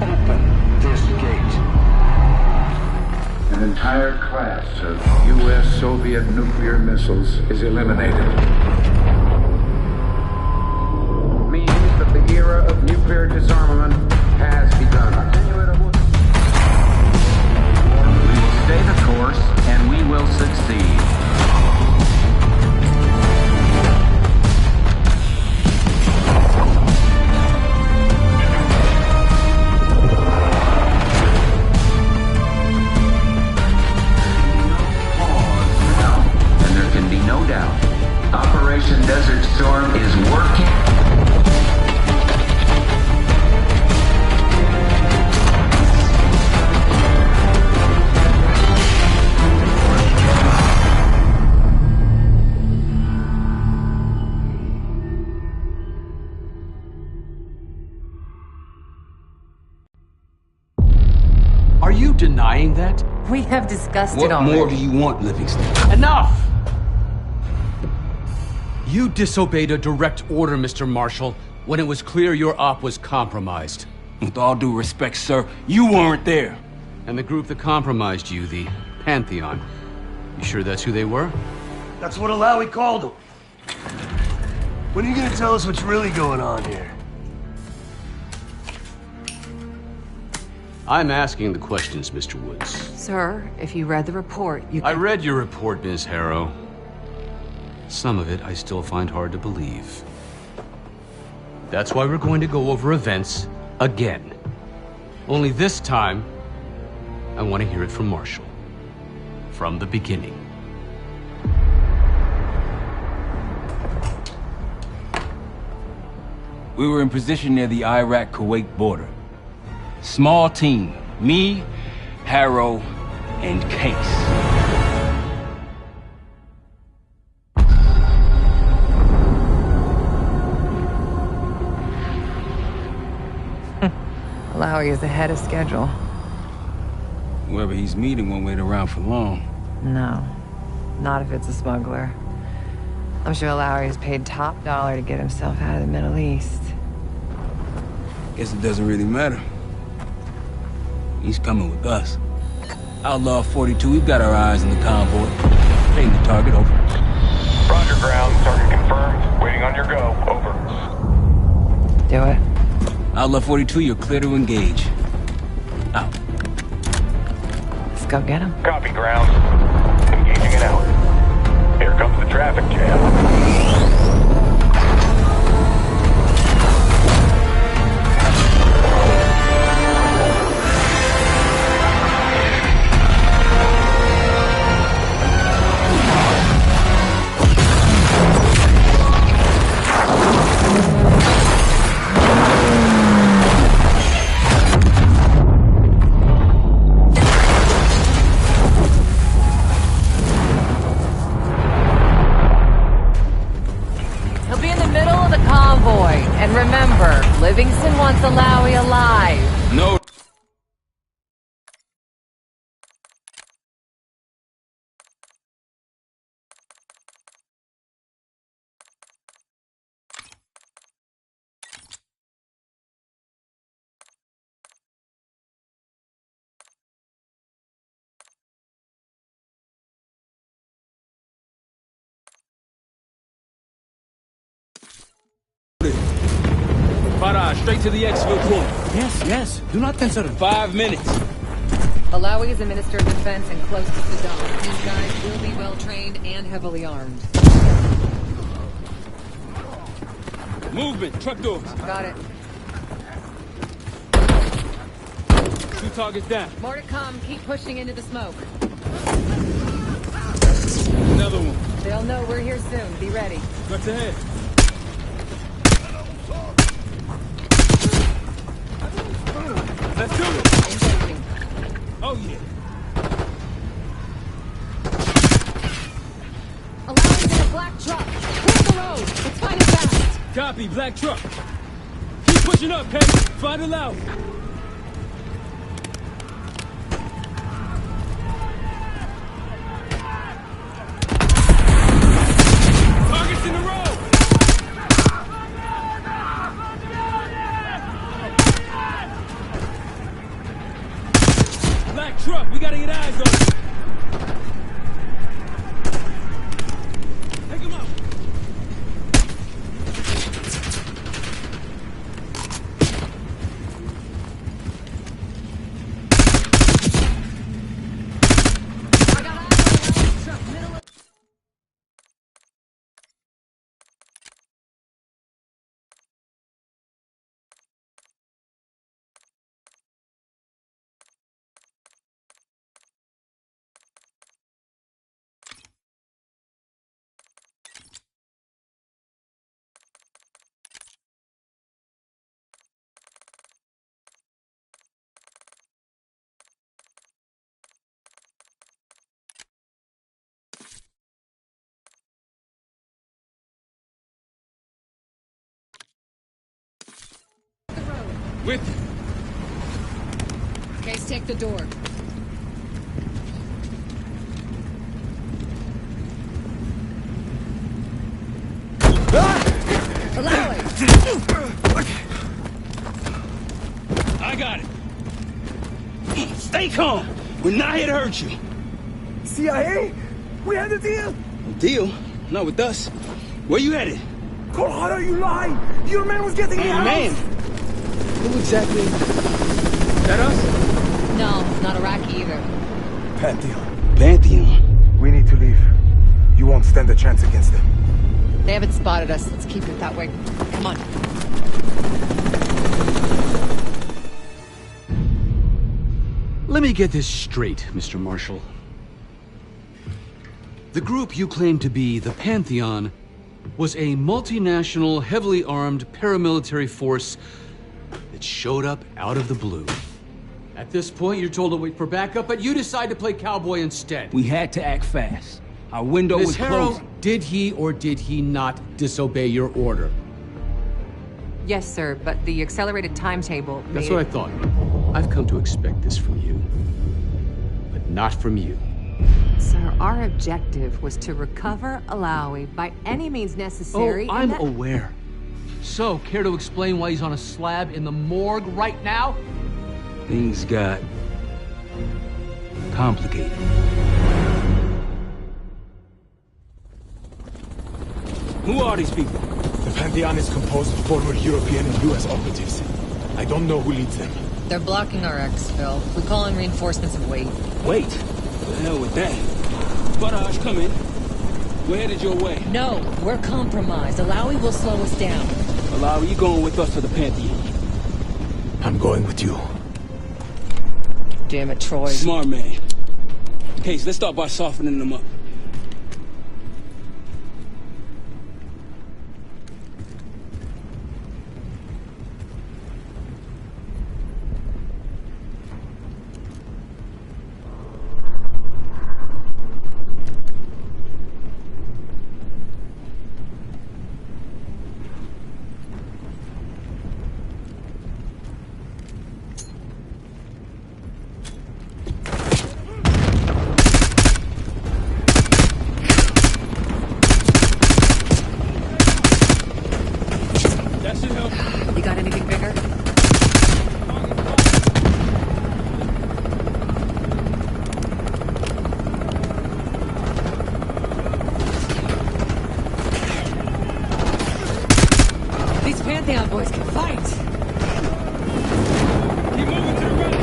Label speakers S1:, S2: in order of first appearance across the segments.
S1: Open this gate.
S2: An entire class of U.S.-Soviet nuclear missiles is eliminated. Means that the era of nuclear disarmament has begun.
S3: We will stay the course, and we will succeed. No doubt. Operation Desert Storm is working.
S4: Are you denying that?
S5: We have discussed it
S6: What
S5: already.
S6: more do you want, Livingston?
S4: Enough! You disobeyed a direct order, Mr. Marshall, when it was clear your op was compromised.
S6: With all due respect, sir, you weren't there.
S4: And the group that compromised you, the Pantheon, you sure that's who they were?
S7: That's what Alawi called them. When are you gonna tell us what's really going on here?
S4: I'm asking the questions, Mr. Woods.
S5: Sir, if you read the report, you
S4: I
S5: can...
S4: read your report, Ms. Harrow. Some of it I still find hard to believe. That's why we're going to go over events again. Only this time, I want to hear it from Marshall. From the beginning.
S6: We were in position near the Iraq-Kuwait border. Small team. Me, Harrow, and Case.
S5: Alawi is ahead of schedule.
S6: Whoever he's meeting won't wait around for long.
S5: No, not if it's a smuggler. I'm sure Alawi is paid top dollar to get himself out of the Middle East.
S6: Guess it doesn't really matter. He's coming with us. Outlaw 42, we've got our eyes on the convoy. Paying the target, over.
S1: Roger, ground. Target confirmed. Waiting on your go. Over.
S5: Do it.
S6: Outlaw 42, you're clear to engage. Out.
S5: Let's go get him.
S1: Copy, ground. Engaging it out. Here comes the traffic jam.
S5: Livingston wants Alawi alive.
S6: No. Farah, straight to the exfil point.
S8: Yes. Do not answer him.
S6: 5 minutes.
S5: Alawi is a minister of defense and close to Saddam. These guys will be well trained and heavily armed.
S6: Movement, truck doors.
S5: Got it.
S6: 2 targets down.
S5: More to come. Keep pushing into the smoke.
S6: Another one.
S5: They'll know we're here soon. Be ready.
S6: What's ahead? Let's do it!
S5: Engaging.
S6: Oh, yeah.
S5: Alawi's in a black truck. Clear the road. Let's find it fast.
S6: Copy, black truck. Keep pushing up, Penny. Find Alawi. Targets in the road! that truck! We gotta get eyes on it! Take him out! With
S9: Case, take the door. Allow it.
S6: I got it. Stay calm. We're not here to hurt you.
S7: CIA? We had a deal.
S6: Deal? Not with us. Where you headed?
S7: Colorado, you lie. Your man was getting
S6: Your man? Who exactly? Is that us?
S9: No, not Iraqi either.
S7: Pantheon.
S6: Pantheon.
S7: We need to leave. You won't stand a chance against them.
S9: They haven't spotted us. Let's keep it that way. Come on.
S4: Let me get this straight, Mr. Marshall. The group you claim to be the Pantheon was a multinational, heavily armed paramilitary force that showed up out of the blue. At this point, you're told to wait for backup, but you decide to play cowboy instead.
S6: We had to act fast. Our window was
S4: Ms. Harrow,
S6: closing.
S4: did he or did he not disobey your order?
S5: Yes, sir, but the accelerated timetable made
S4: That's what I thought. I've come to expect this from you, but not from you.
S5: Sir, our objective was to recover Alawi by any means necessary.
S4: Oh, I'm aware. So, care to explain why he's on a slab in the morgue right now?
S6: Things got complicated. Who are these people?
S7: The Pantheon is composed of former European and U.S. operatives. I don't know who leads them.
S9: They're blocking our exfil. We call in reinforcements and wait.
S6: Wait. The hell with that. Faraj, come in. We're headed your way.
S9: No, we're compromised. Alawi will slow us down.
S6: Alawi, you going with us to the Pantheon?
S7: I'm going with you.
S9: Damn it, Troy.
S6: Smart man. Case, let's start by softening them up.
S9: You got anything bigger? These Pantheon boys can fight!
S6: Keep moving to the right.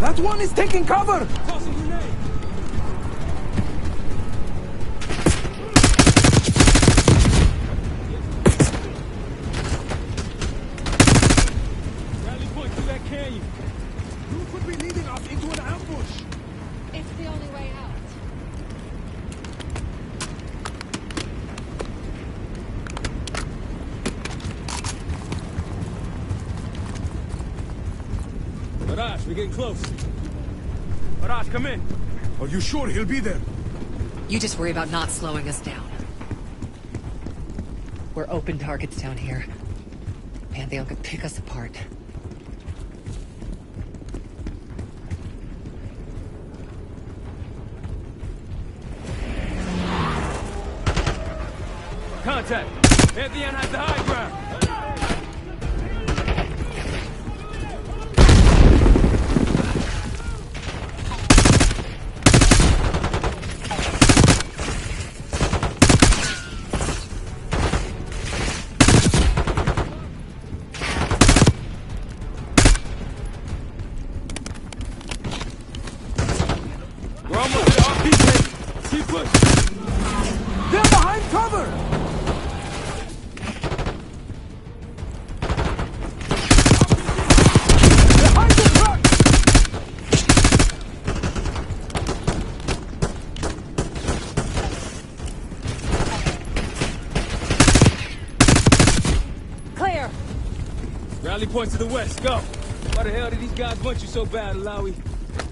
S7: That one is taking cover!
S6: Tossing grenade. Rally point through that canyon.
S7: You could be leading us into an ambush!
S9: It's the only way out.
S6: Faraj, we're getting close. Faraj, come in.
S7: Are you sure he'll be there?
S9: You just worry about not slowing us down. We're open targets down here. Pantheon could pick us apart.
S6: Contact! Pantheon has the high ground! We're almost at our peak. Keep pushing! They're behind cover! Rally point to the west, go! Why the hell did these guys want you so bad, Alawi?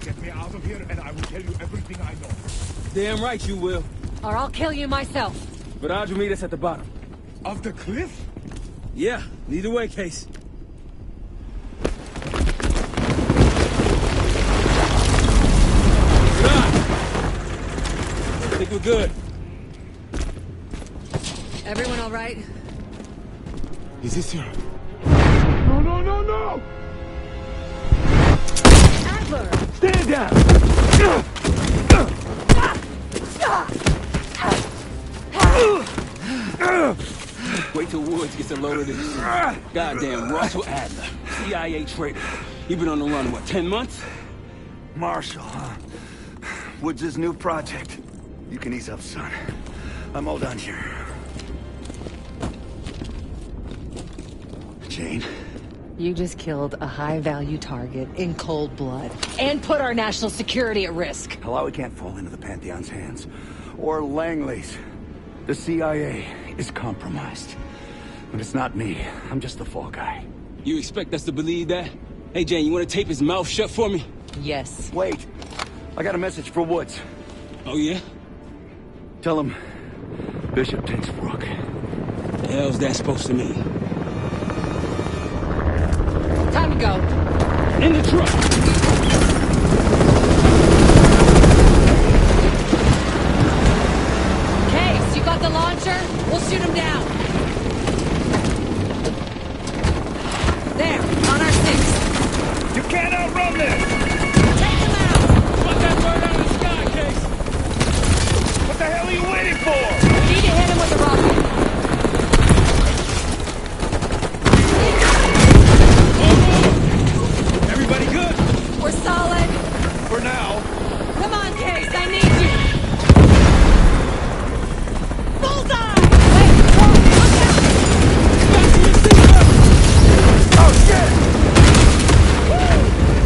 S10: Get me out of here and I will tell you everything I know.
S6: Damn right you will.
S9: Or I'll kill you myself.
S6: But how'd you meet us at the bottom?
S10: Of the cliff?
S6: Yeah, neither way, Case. Good eye. I think we're good.
S9: Everyone all right?
S10: Is this your... No, no, no, no!
S9: Adler!
S10: Stand down!
S6: Wait till Woods gets a load of this. Goddamn Russell Adler, CIA traitor. He been on the run, what, 10 months?
S7: Marshall, huh? Woods' new project. You can ease up, son. I'm all done here. Jane?
S9: You just killed a high-value target in cold blood. And put our national security at risk.
S7: Alawi can't fall into the Pantheon's hands. Or Langley's. The CIA is compromised. But it's not me. I'm just the fall guy.
S6: You expect us to believe that? Hey, Jane, you want to tape his mouth shut for me?
S9: Yes.
S7: Wait. I got a message for Woods.
S6: Oh, yeah?
S7: Tell him Bishop takes Rook.
S6: The hell's that supposed to mean?
S9: Time to go.
S6: In the truck!
S9: Case, you got the launcher? We'll shoot him down. There, on our 6.
S10: You can't outrun this!
S9: Take him out!
S6: Put that bird out of the sky, Case!
S10: What the hell are you waiting for?
S9: Need to hit him with a rocket.
S6: Everybody good?
S9: We're solid.
S10: For now.
S9: Come on, Case, I need you. Bullseye! Wait, whoa, look out!
S6: Fasten your seatbelt!
S10: Oh, shit!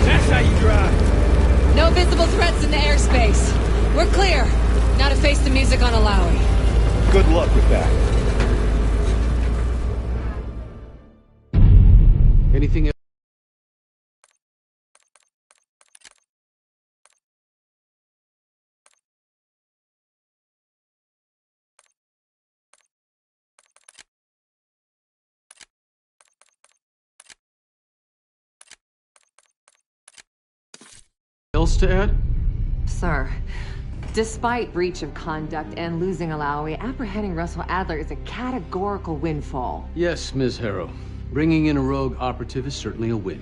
S6: That's how you drive.
S9: No visible threats in the airspace. We're clear. Now to face the music on Alawi.
S10: Good luck with that.
S4: Anything else? Else to add?
S5: Sir, despite breach of conduct and losing Alawi, apprehending Russell Adler is a categorical windfall.
S4: Yes, Ms. Harrow. Bringing in a rogue operative is certainly a win.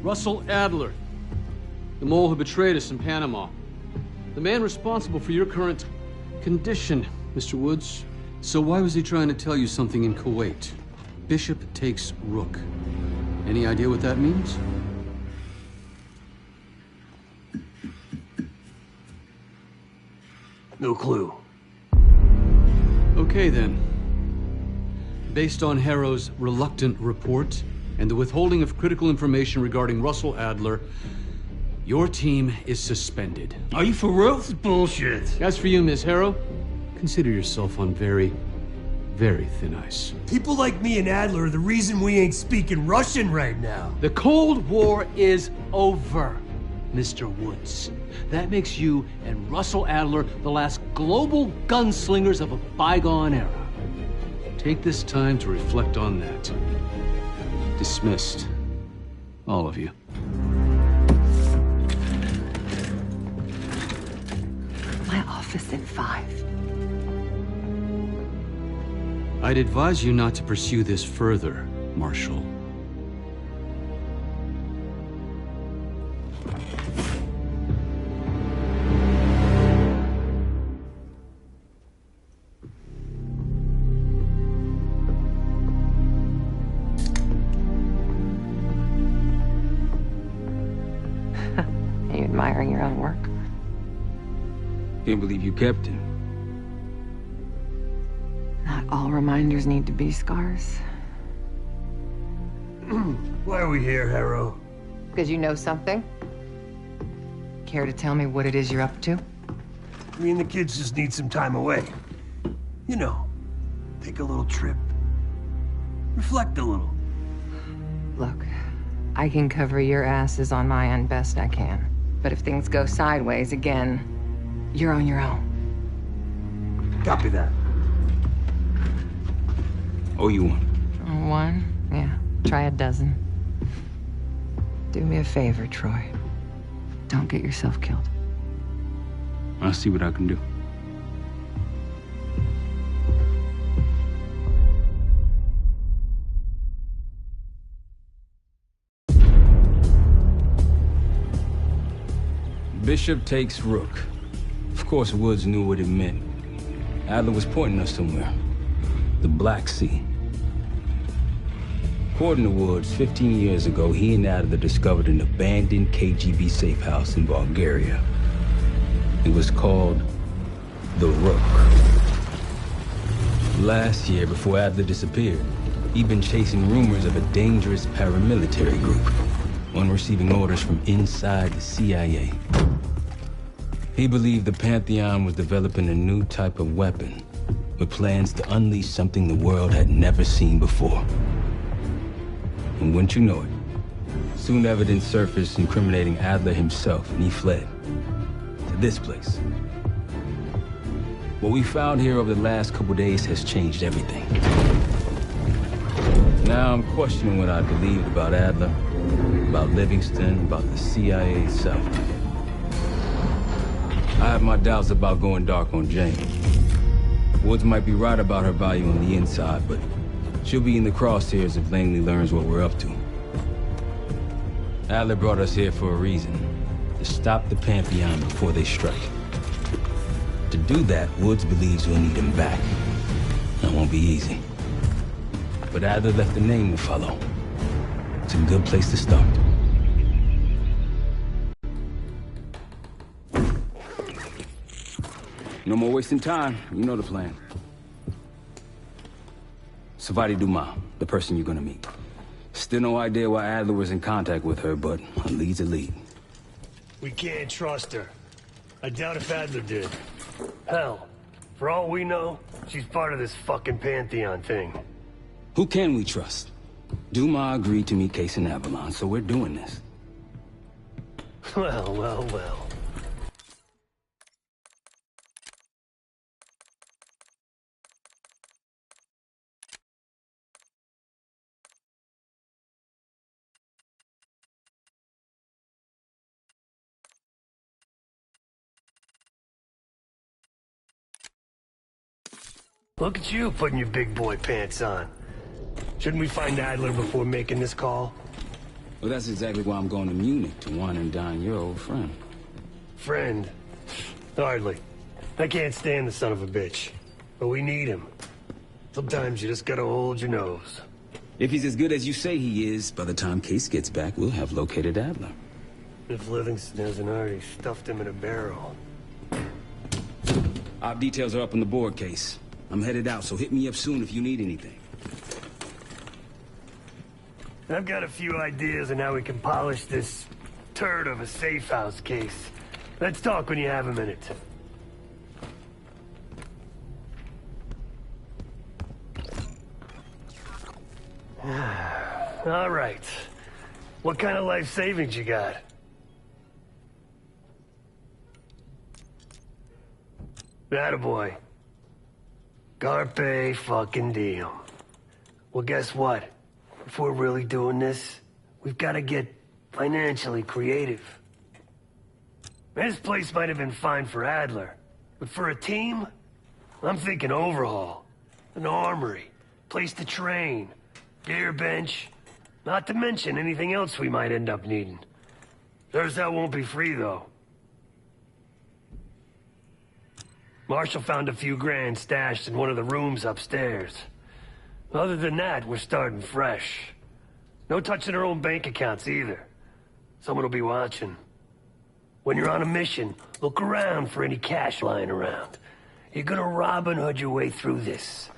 S4: Russell Adler, the mole who betrayed us in Panama. The man responsible for your current condition, Mr. Woods. So why was he trying to tell you something in Kuwait? Bishop takes Rook. Any idea what that means?
S7: No clue.
S4: Okay, then. Based on Harrow's reluctant report and the withholding of critical information regarding Russell Adler, your team is suspended.
S7: Are you for real? This is bullshit.
S4: As for you, Ms. Harrow, consider yourself on very, very thin ice.
S11: People like me and Adler are the reason we ain't speaking Russian right now.
S4: The Cold War is over, Mr. Woods. That makes you and Russell Adler the last global gunslingers of a bygone era. Take this time to reflect on that. Dismissed. All of you.
S5: My office in 5.
S4: I'd advise you not to pursue this further, Marshal.
S5: Are you admiring your own work?
S6: Can't believe you kept it.
S5: Not all reminders need to be scars.
S11: Why are we here, Harrow?
S5: Because you know something? Care to tell me what it is you're up to?
S11: Me and the kids just need some time away. You know, take a little trip. Reflect a little.
S5: Look, I can cover your asses on my end best I can. But if things go sideways again, you're on your own.
S11: Copy that.
S6: Oh, you one.
S5: One? Yeah. Try a dozen. Do me a favor, Troy. Don't get yourself killed.
S6: I'll see what I can do. Bishop takes Rook. Of course, Woods knew what it meant. Adler was pointing us somewhere. The Black Sea. According to Woods, 15 years ago, he and Adler discovered an abandoned KGB safe house in Bulgaria. It was called the Rook. Last year, before Adler disappeared, he'd been chasing rumors of a dangerous paramilitary group, one receiving orders from inside the CIA. He believed the Pantheon was developing a new type of weapon, with plans to unleash something the world had never seen before. And wouldn't you know it, soon evidence surfaced incriminating Adler himself, and he fled to this place. What we found here over the last couple days has changed everything. Now I'm questioning what I believed about Adler, about Livingston, about the CIA itself. I have my doubts about going dark on Jane. Woods might be right about her value on the inside, but she'll be in the crosshairs if Langley learns what we're up to. Adler brought us here for a reason, to stop the Pantheon before they strike. To do that, Woods believes we'll need him back. That won't be easy. But Adler left a name to follow. It's a good place to start. No more wasting time. You know the plan. Savati Dumas, the person you're gonna meet. Still no idea why Adler was in contact with her, but a lead's a lead.
S11: We can't trust her. I doubt if Adler did. Hell, for all we know, she's part of this fucking Pantheon thing.
S6: Who can we trust? Dumas agreed to meet Case in Avalon, so we're doing this.
S11: Well, well, well. Look at you putting your big boy pants on. Shouldn't we find Adler before making this call?
S6: Well, that's exactly why I'm going to Munich, to wine and dine your old friend.
S11: Friend? Hardly. I can't stand the son of a bitch. But we need him. Sometimes you just gotta hold your nose.
S6: If he's as good as you say he is, by the time Case gets back, we'll have located Adler.
S11: If Livingston hasn't already stuffed him in a barrel.
S6: Op details are up on the board, Case. I'm headed out, so hit me up soon if you need anything.
S11: I've got a few ideas on how we can polish this turd of a safe house case. Let's talk when you have a minute. All right. What kind of life savings you got? Attaboy. Carpe fucking diem. Well, guess what? If we're really doing this, we've got to get financially creative. This place might have been fine for Adler, but for a team, I'm thinking overhaul. An armory, place to train, gear bench, not to mention anything else we might end up needing. There's that won't be free, though. Marshall found a few grand stashed in one of the rooms upstairs. Other than that, we're starting fresh. No touching our own bank accounts either. Someone will be watching. When you're on a mission, look around for any cash lying around. You're gonna Robin Hood your way through this.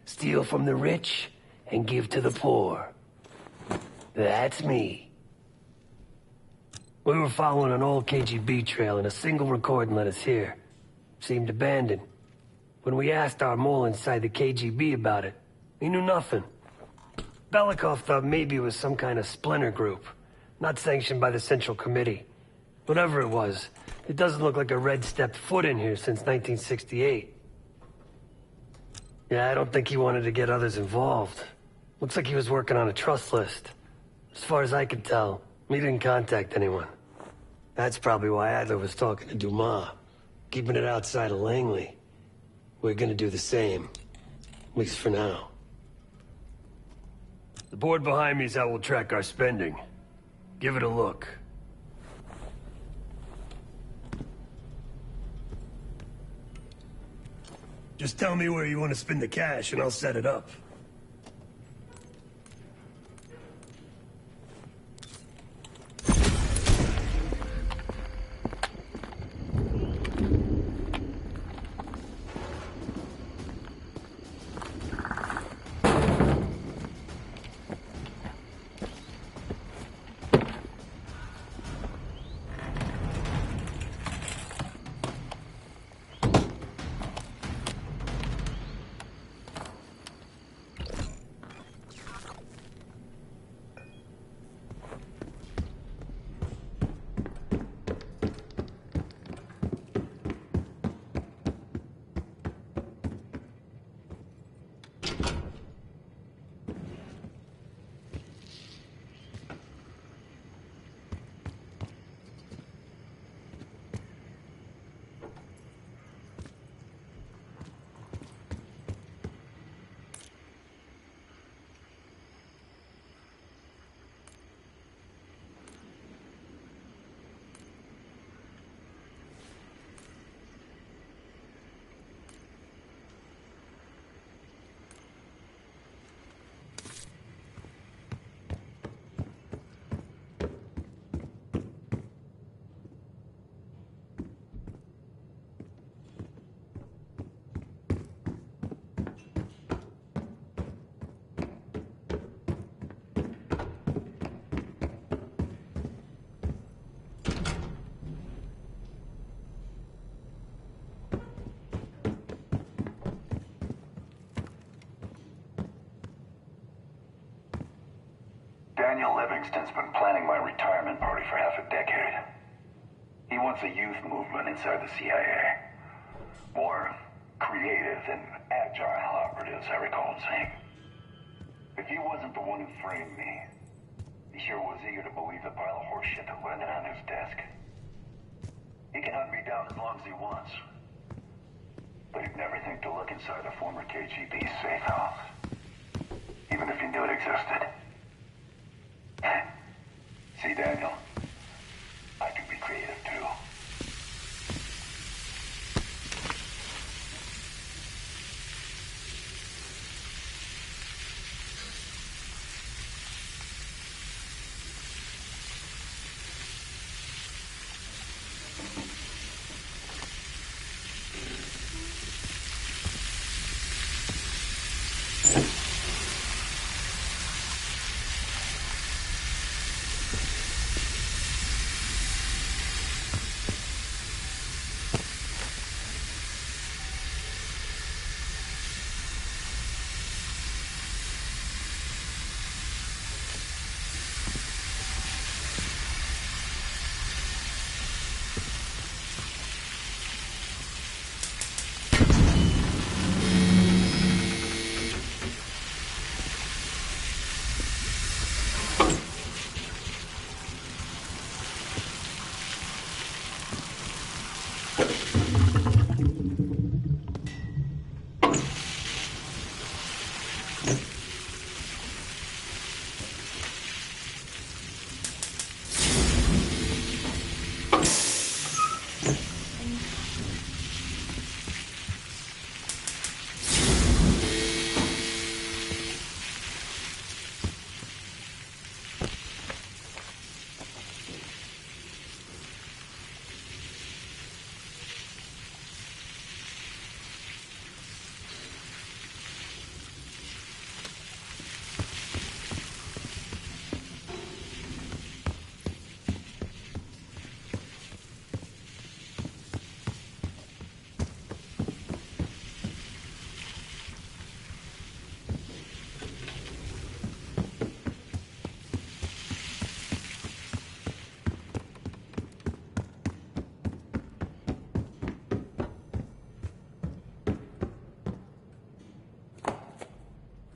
S11: Steal from the rich and give to the poor. That's me. We were following an old KGB trail and a single recording led us here. Seemed abandoned. When we asked our mole inside the KGB about it, he knew nothing. Belikov thought maybe it was some kind of splinter group, not sanctioned by the Central Committee. Whatever it was, it doesn't look like a Red stepped foot in here since 1968. Yeah, I don't think he wanted to get others involved. Looks like he was working on a trust list. As far as I can tell, he didn't contact anyone. That's probably why Adler was talking to Dumas, keeping it outside of Langley. We're gonna do the same, at least for now. The board behind me is how we'll track our spending. Give it a look. Just tell me where you want to spend the cash and I'll set it up.
S12: Daniel Livingston's been planning my retirement party for half a decade. He wants a youth movement inside the CIA. More creative and agile operatives, I recall him saying. If he wasn't the one who framed me, he sure was eager to believe the pile of horseshit that landed on his desk. He can hunt me down as long as he wants. But he'd never think to look inside a former KGB safe house. Even if he knew it existed. See, Daniel, I can be creative too.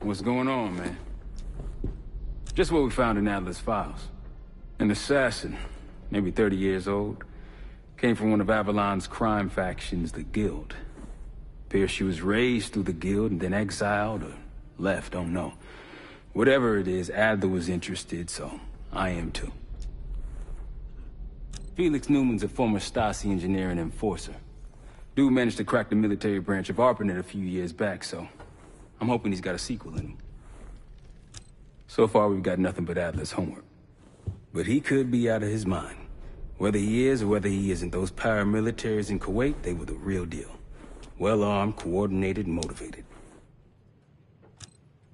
S6: What's going on, man? Just what we found in Adler's files. An assassin, maybe 30 years old, came from one of Avalon's crime factions, the Guild. Appears she was raised through the Guild and then exiled or left, don't know. Whatever it is, Adler was interested, so I am too. Felix Newman's a former Stasi engineer and enforcer. Dude managed to crack the military branch of ARPANET a few years back, so I'm hoping he's got a sequel in him. So far, we've got nothing but Adler's homework. But he could be out of his mind. Whether he is or whether he isn't, those paramilitaries in Kuwait, they were the real deal. Well-armed, coordinated, motivated.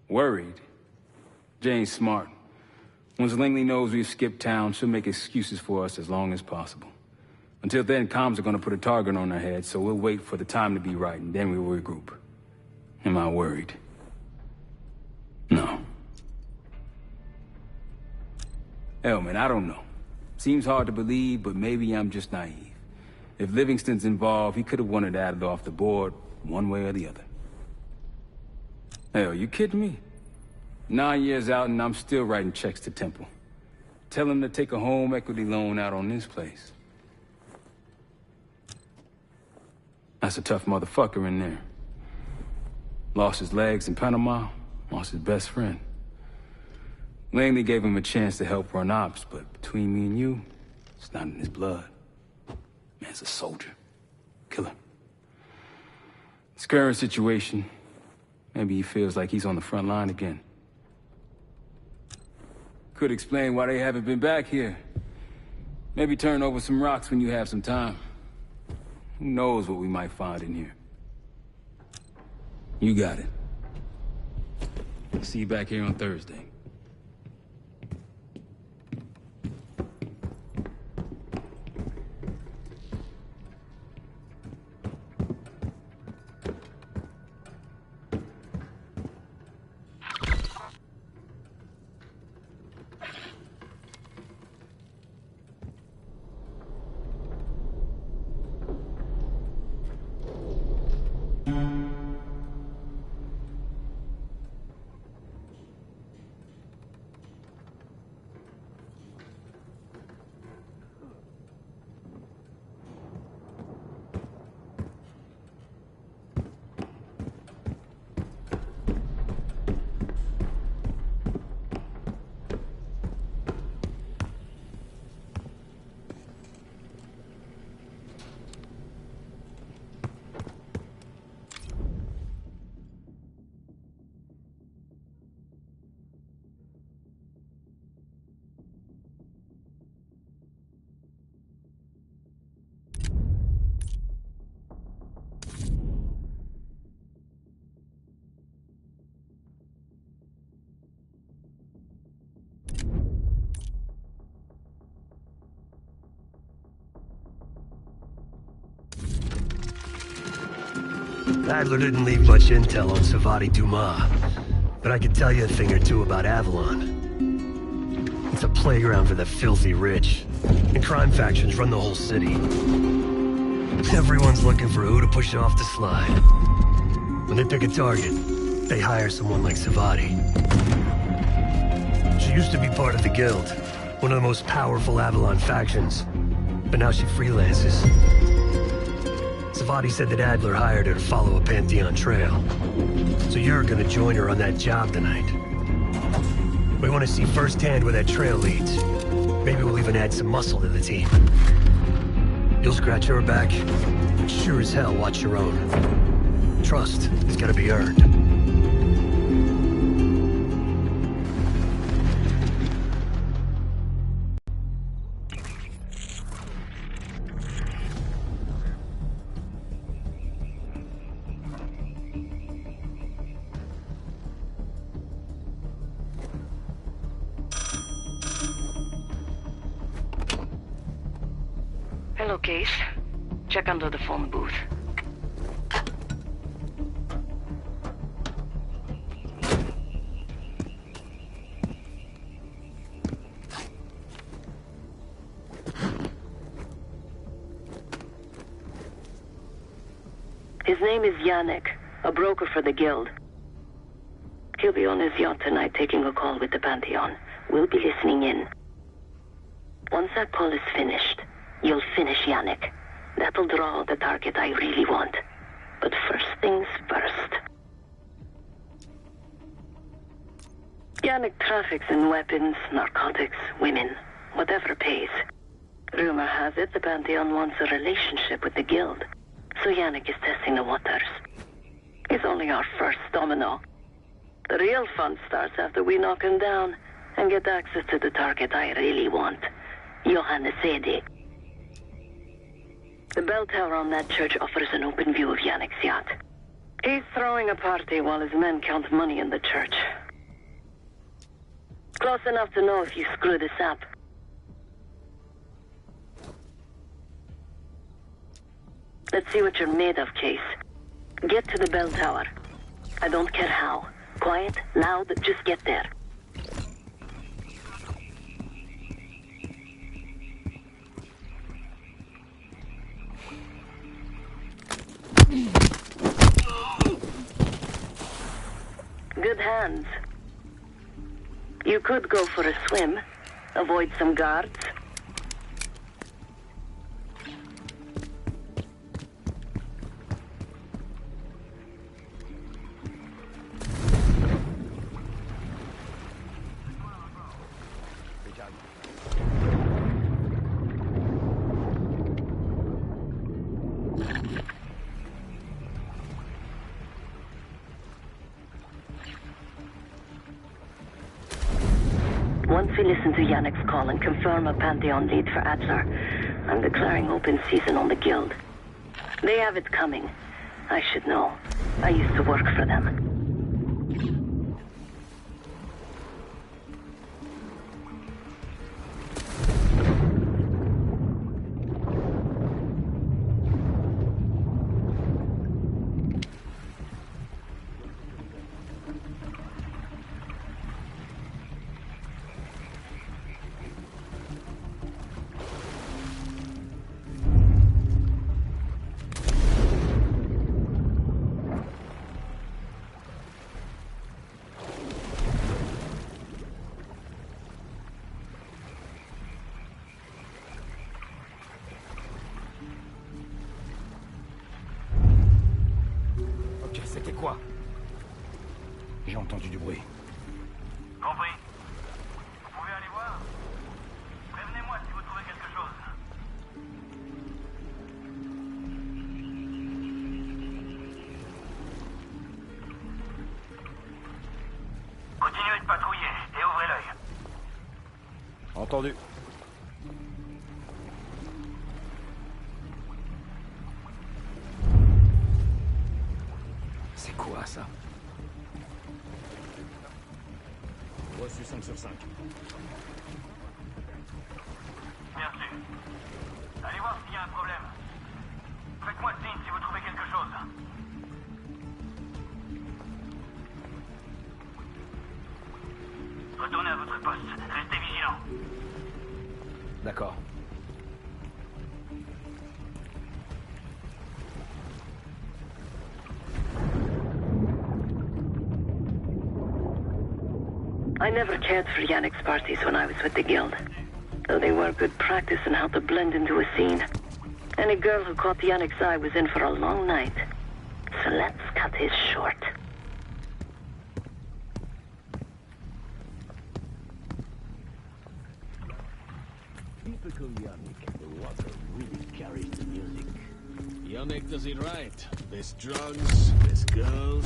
S6: Worried? Jane's smart. Once Langley knows we've skipped town, she'll make excuses for us as long as possible. Until then, comms are gonna put a target on our head, so we'll wait for the time to be right, and then we'll regroup. Am I worried? No. Hell, man, I don't know. Seems hard to believe, but maybe I'm just naive. If Livingston's involved, he could have wanted Adler off the board, one way or the other. Hell, you kidding me? 9 years out and I'm still writing checks to Temple. Tell him to take a home equity loan out on this place. That's a tough motherfucker in there. Lost his legs in Panama, lost his best friend. Langley gave him a chance to help run ops, but between me and you, it's not in his blood. Man's a soldier. Killer. His current situation, maybe he feels like he's on the front line again. Could explain why they haven't been back here. Maybe turn over some rocks when you have some time. Who knows what we might find in here. You got it. See you back here on Thursday.
S11: Adler didn't leave much intel on Savati Dumas, but I could tell you a thing or two about Avalon. It's a playground for the filthy rich, and crime factions run the whole city. Everyone's looking for who to push off the slide. When they pick a target, they hire someone like Savati. She used to be part of the Guild, one of the most powerful Avalon factions, but now she freelances. Savati said that Adler hired her to follow a Pantheon trail. So you're gonna join her on that job tonight. We want to see firsthand where that trail leads. Maybe we'll even add some muscle to the team. You'll scratch her back, but sure as hell watch your own. Trust has gotta be earned.
S13: Hello, Case. Check under the phone booth. His name is Yannick, a broker for the Guild. He'll be on his yacht tonight taking a call with the Pantheon. We'll be listening in. Once that call is finished, you'll finish Yannick. That'll draw the target I really want. But first things first. Yannick traffics in weapons, narcotics, women, whatever pays. Rumor has it the Pantheon wants a relationship with the Guild, so Yannick is testing the waters. He's only our first domino. The real fun starts after we knock him down and get access to the target I really want, Johannes Ede. The bell tower on that church offers an open view of Yannick's yacht. He's throwing a party while his men count money in the church. Close enough to know if you screw this up. Let's see what you're made of, Case. Get to the bell tower. I don't care how. Quiet, loud, just get there. Good hands. You could go for a swim, avoid some guards. Once we listen to Yannick's call and confirm a Pantheon lead for Adler, I'm declaring open season on the Guild. They have it coming. I should know. I used to work for them.
S7: C'était quoi? J'ai entendu du bruit.
S12: Compris. Vous pouvez aller voir? Prévenez-moi si vous trouvez quelque chose. Continuez de patrouiller et ouvrez l'œil.
S7: Entendu. C'est quoi ça? Reçu 5 sur 5.
S12: Bien sûr. Allez voir s'il y a un problème. Faites-moi signe si vous trouvez quelque chose. Retournez à votre poste. Restez vigilants.
S7: D'accord.
S13: I never cared for Yannick's parties when I was with the Guild, though they were good practice in how to blend into a scene. Any girl who caught Yannick's eye was in for a long night, so let's cut his short.
S14: Typical Yannick, the water really carries the music.
S15: Yannick does it right. Best drugs, best girls.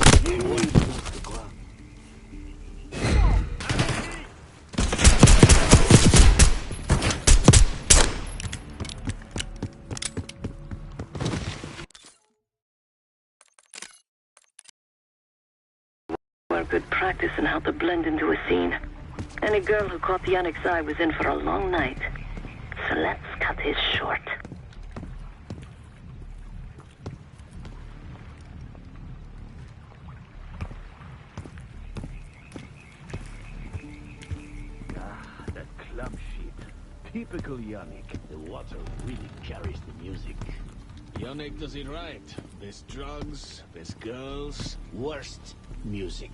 S13: Good practice in how to blend into a scene. Any girl who caught Yannick's eye was in for a long night, so let's cut his short.
S14: Ah, that club shit. Typical Yannick. The water really carries the music.
S15: Yannick does it right. Best drugs, best girls, worst music.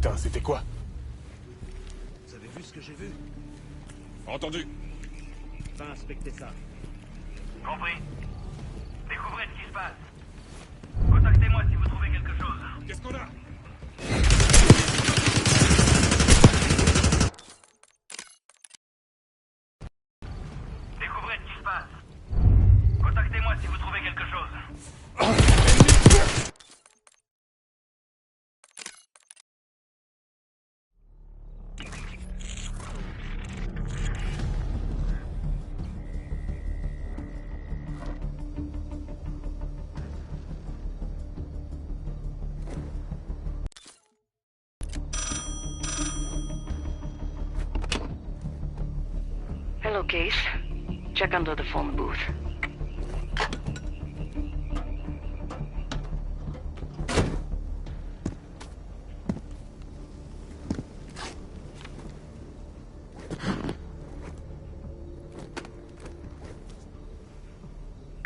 S10: Putain, c'était quoi?
S14: Vous avez vu ce que j'ai vu?
S10: Entendu.
S14: Va inspecter ça.
S16: Compris. Découvrez ce qui se passe. Contactez-moi si vous trouvez quelque chose.
S10: Qu'est-ce qu'on a?
S16: Découvrez ce qui se passe. Contactez-moi si vous trouvez quelque chose.
S13: Hello, Case. Check under the phone booth.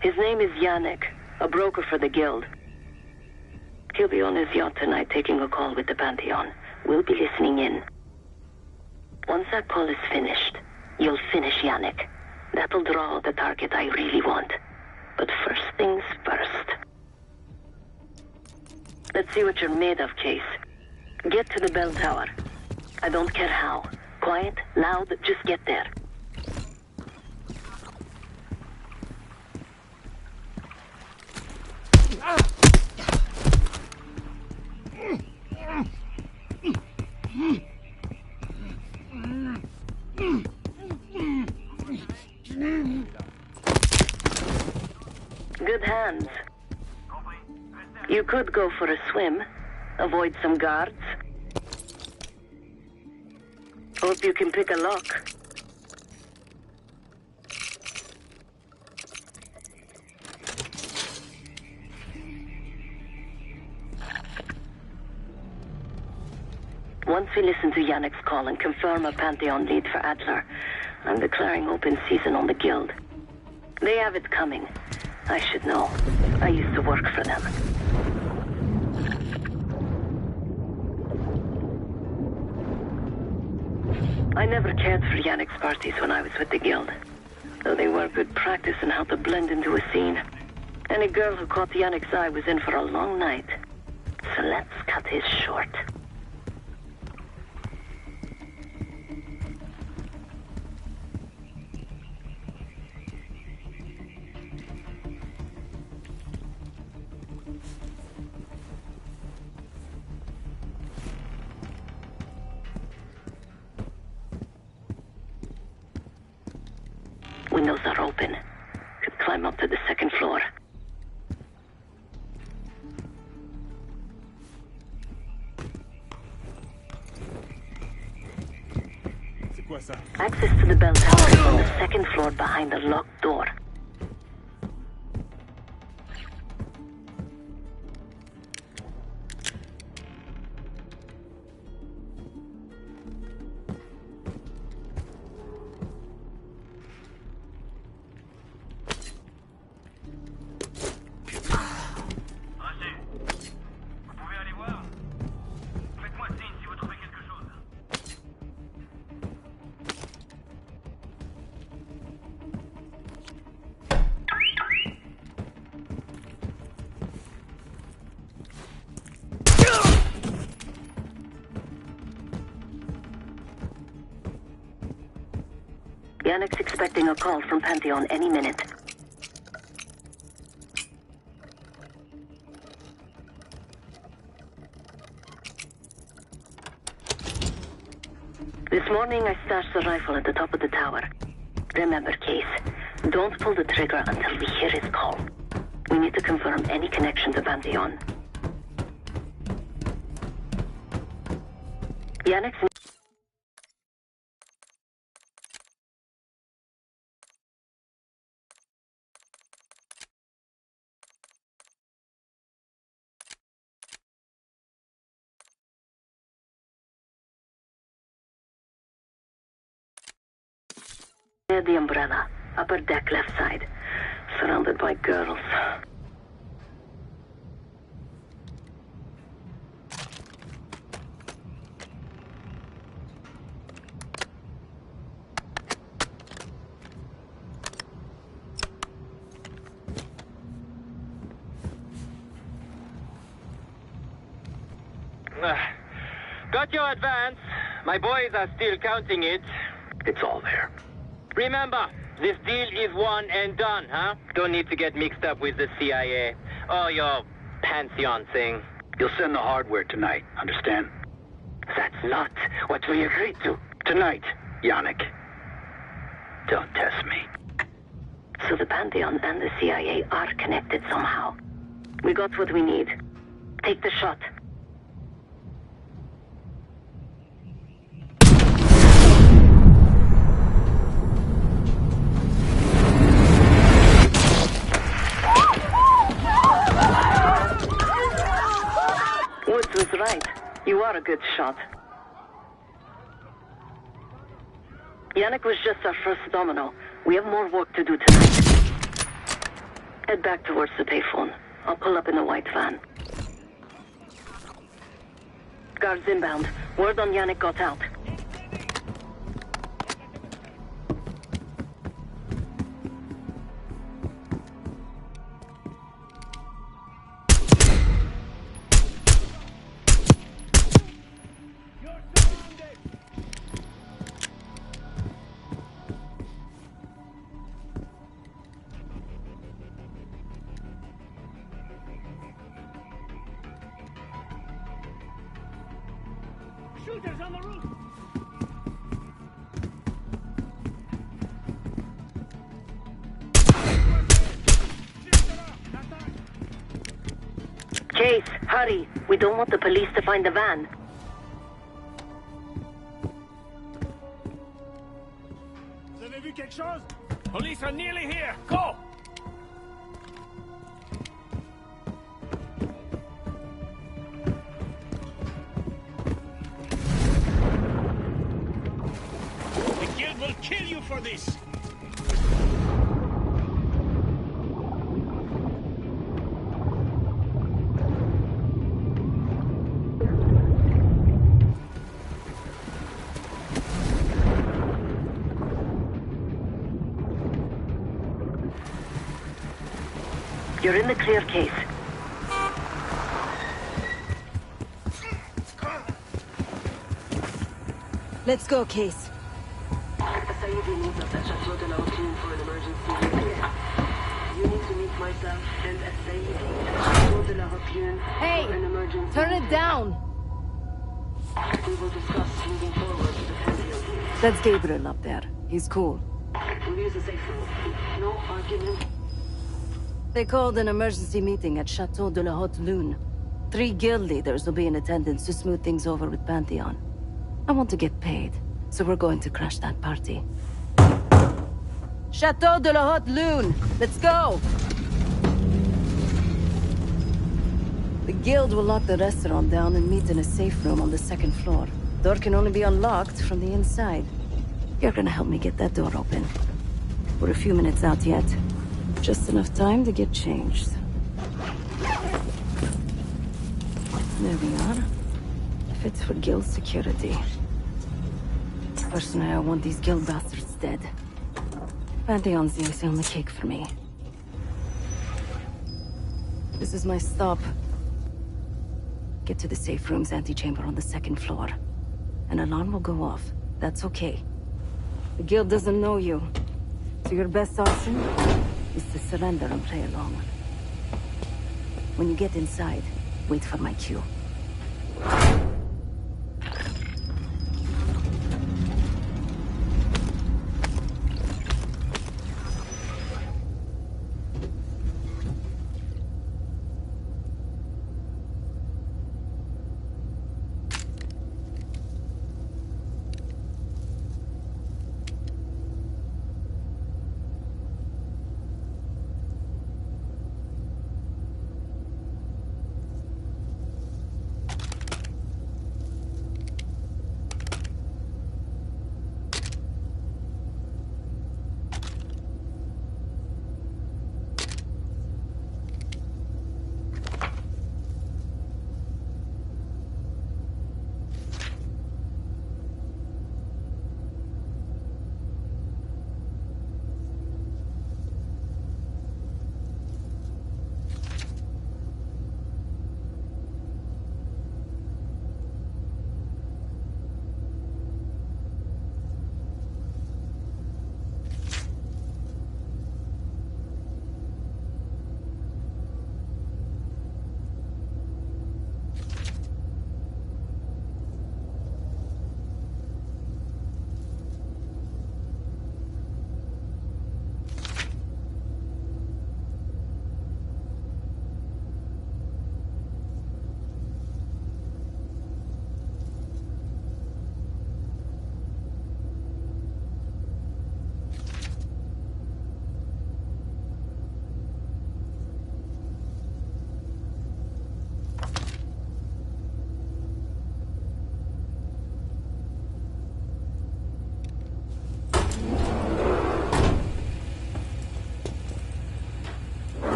S13: His name is Yannick, a broker for the Guild. He'll be on his yacht tonight taking a call with the Pantheon. We'll be listening in. Once that call is finished, you'll finish Yannick. That'll draw the target I really want. But first things first. Let's see what you're made of, Case. Get to the bell tower. I don't care how. Quiet, loud, just get there. Good hands. You could go for a swim, avoid some guards. Hope you can pick a lock. Once we listen to Yannick's call and confirm a Pantheon lead for Adler, I'm declaring open season on the Guild. They have it coming. I should know. I used to work for them. I never cared for Yannick's parties when I was with the Guild, though they were good practice in how to blend into a scene. Any girl who caught Yannick's eye was in for a long night. So let's cut his short. Windows are open. Could climb up to the second floor.
S10: C'est quoi ça?
S13: Access to the bell tower is on the second floor behind the locked door. Yannick's expecting a call from Pantheon any minute. This morning I stashed the rifle at the top of the tower. Remember, Case, don't pull the trigger until we hear his call. We need to confirm any connection to Pantheon. Yannick's... Near the umbrella, upper deck left side, surrounded by girls.
S17: advance. My boys are still counting it.
S12: It's all there.
S17: Remember, this deal is one and done, huh? Don't need to get mixed up with the CIA or your Pantheon thing.
S12: You'll send the hardware tonight, understand?
S17: That's not what we agreed to.
S12: Tonight, Yannick. Don't test me.
S13: So the Pantheon and the CIA are connected somehow. We got what we need. Take the shot. Woods was right. You are a good shot. Yannick was just our first domino. We have more work to do tonight. Head back towards the payphone. I'll pull up in the white van. Guards inbound. Word on Yannick got out.
S16: Shooters on the roof!
S13: Chase, hurry. We don't want the police to find the van.
S16: Vous avez vu quelque chose? Police are nearly here. Go! Will kill you for this!
S13: You're in the clear, Case.
S9: Let's go, Case.
S13: Saïd meets us at Chateau de la Haute for an emergency meeting. You need to meet myself and Saïd at Chateau de la Haute
S9: Hey!
S13: for an emergency.
S9: Turn it down!
S13: We will discuss moving forward to the Pantheon.
S9: That's Gabriel up there. He's cool.
S13: We'll use the safe room. No argument.
S9: They called an emergency meeting at Chateau de la Haute Lune. 3 guild leaders will be in attendance to smooth things over with Pantheon. I want to get paid, so we're going to crash that party. Chateau de la Haute Lune! Let's go! The guild will lock the restaurant down and meet in a safe room on the 2nd floor. Door can only be unlocked from the inside. You're gonna help me get that door open. We're a few minutes out yet. Just enough time to get changed. There we are. Fits for guild security. Personally, I want these guild bastards dead. Pantheon's the icing on the cake for me. This is my stop. Get to the safe room's antechamber on the 2nd floor. An alarm will go off. That's okay. The guild doesn't know you. So your best option is to surrender and play along. When you get inside, wait for my cue.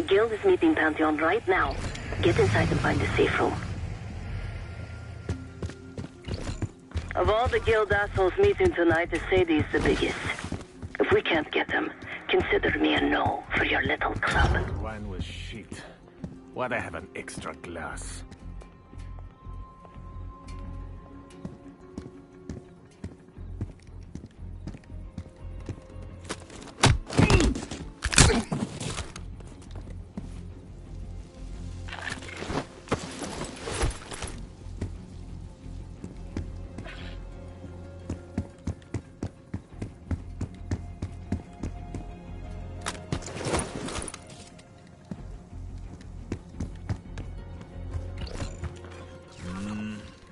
S13: The Guild is meeting Pantheon right now. Get inside and find a safe room. Of all the Guild assholes meeting tonight, Sadie's the biggest. If we can't get them, consider me a no for your little club.
S14: Wine was shit. Why'd I have an extra glass?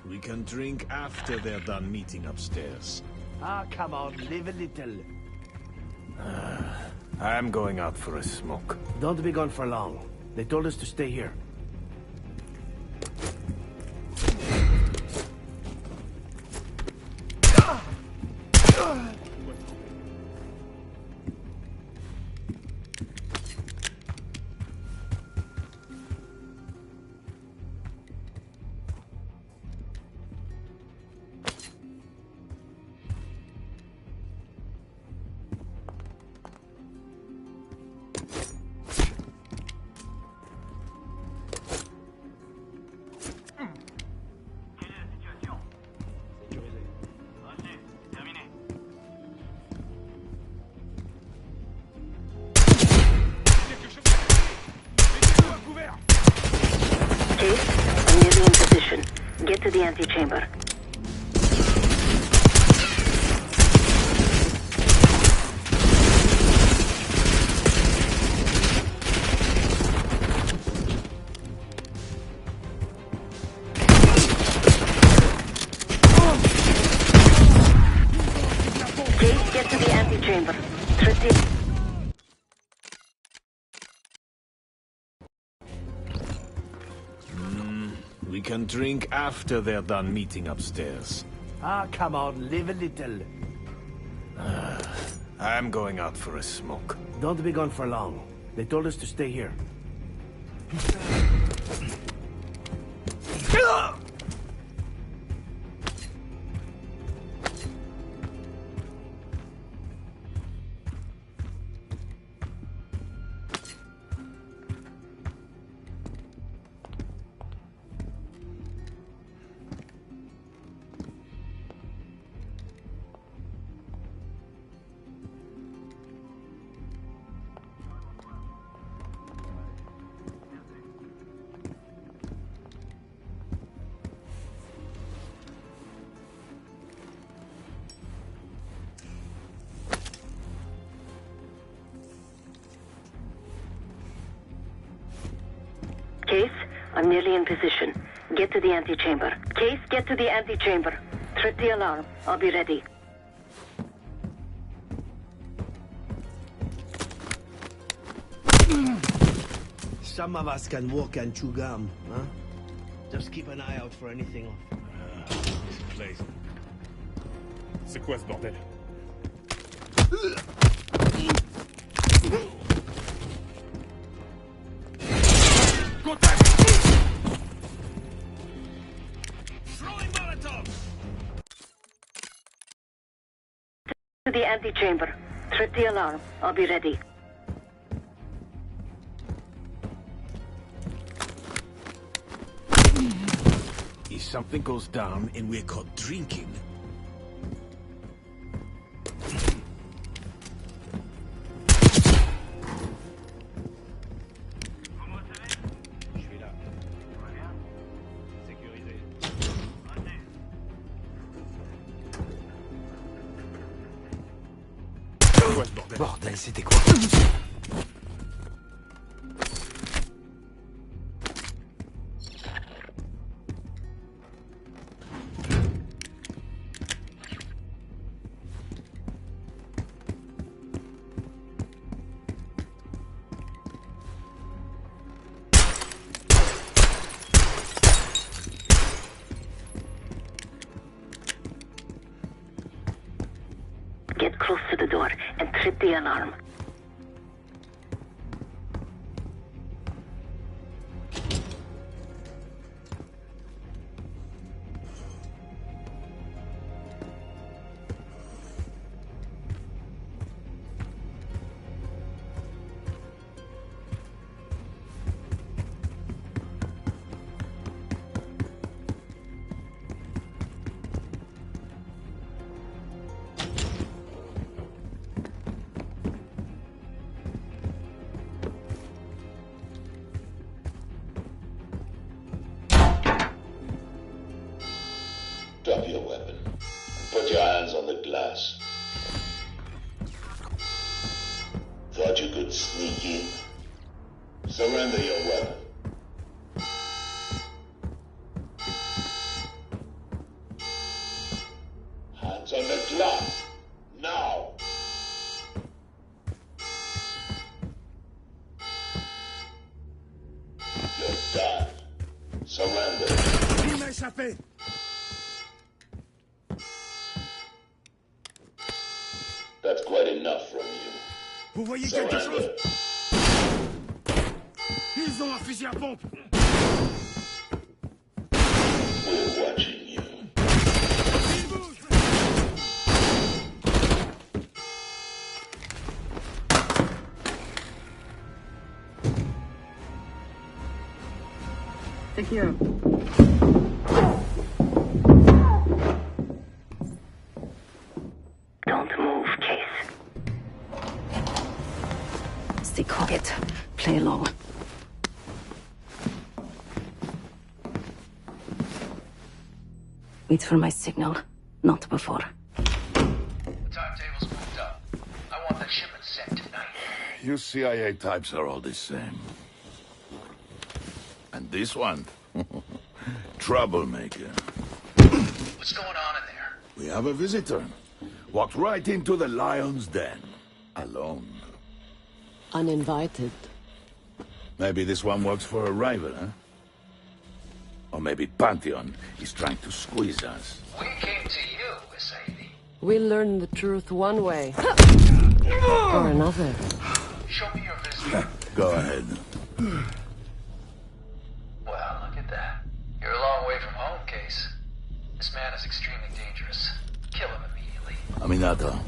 S15: We can drink after they're done meeting upstairs.
S14: Ah, come on, live a little. I'm going out for a smoke. Don't be gone for long. They told us to stay here.
S13: I'm nearly in position. Get to the antechamber. Case, get to the antechamber. Tristy.
S15: We can drink after they're done meeting upstairs.
S14: Ah, come on, live a little.
S15: I'm going out for a smoke.
S14: Don't be gone for long. They told us to stay here.
S13: Case, I'm nearly in position. Get to the antechamber. Case, get to the antechamber. Trip the alarm. I'll be ready.
S14: Some of us can walk and chew gum, huh? Just keep an eye out for anything.
S15: This place. C'est quoi ce bordel?
S13: To the antechamber. Trip the alarm. I'll be ready.
S15: If something goes down and we're caught drinking...
S14: Bordel, c'était quoi?
S13: Get close to the door and trip the alarm.
S18: Drop your weapon and put your hands on the glass. Thought you could sneak in? Surrender your weapon. Hands on the glass. Now! You're done. Surrender.
S10: Il m'a échappé.
S18: That's quite enough from you.
S10: Vous voyez quelque chose? Ils ont un fusil à pompe.
S18: We're watching you.
S9: Secure.
S13: Don't move, Case.
S9: Stay quiet. Play along. Wait for my signal, not before.
S12: Timetable's moved up. I want that shipment sent tonight.
S19: You CIA types are all the same. And this one? Troublemaker.
S12: What's going on in there?
S19: We have a visitor. Walked right into the lion's den. Alone.
S20: Uninvited.
S19: Maybe this one works for a rival, huh? Or maybe Pantheon is trying to squeeze us.
S12: We came to you, Sadie.
S20: We learn the truth one way. Or another.
S12: Show me your visitor.
S19: Go ahead.
S12: Well, look at that. You're a long way from home, Case. This man is extremely dangerous. Kill him immediately.
S19: Aminato.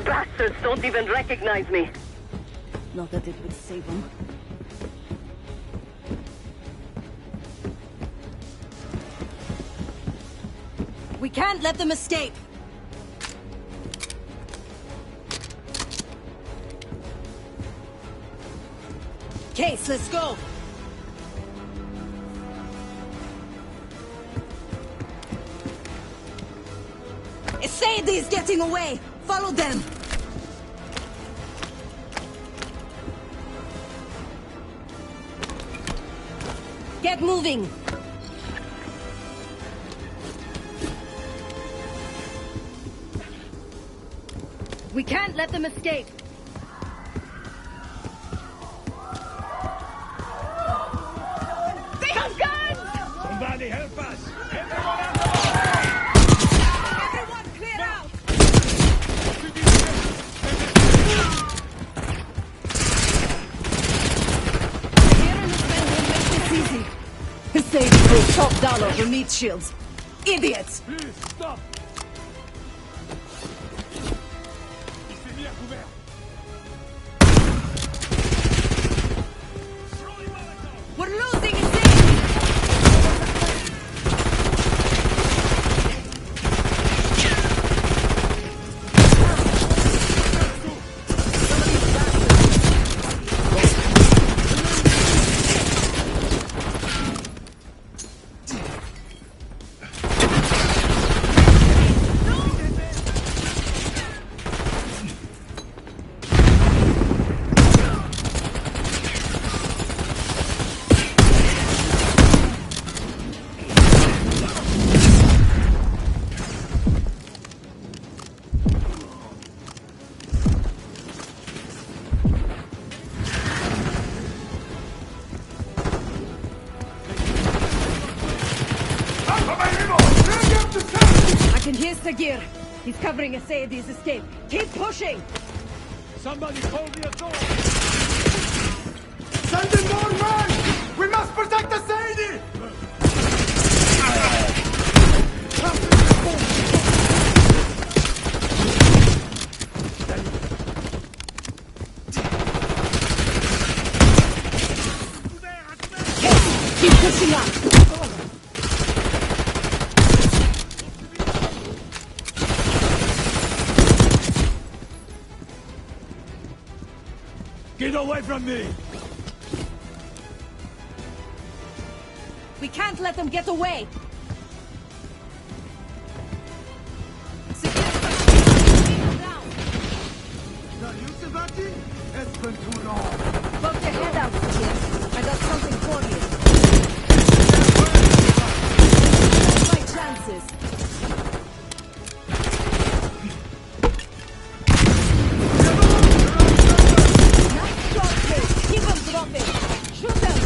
S13: Bastards don't even recognize me.
S9: Not that it would save them. We can't let them escape! Case, let's go! Sadie is getting away! Follow them! Get moving! We can't let them escape! They have guns!
S10: Somebody help us!
S9: Everyone clear out! Easy. Sadie will top dollar for meat shields. Idiots!
S10: Please, stop! Il s'est mis à couvert.
S9: We're losing it! I can hear Sagir. He's covering Sadie's escape. Keep pushing!
S10: Somebody call the authorities! Send in more men! We must protect the Sadie!
S9: Pushing up.
S10: Get away from me!
S9: We can't let them get away.
S10: It's been too long.
S9: Poke your head out, kid. I got something for you. My chances. Nice shot, kid. Keep them dropping. Shoot them.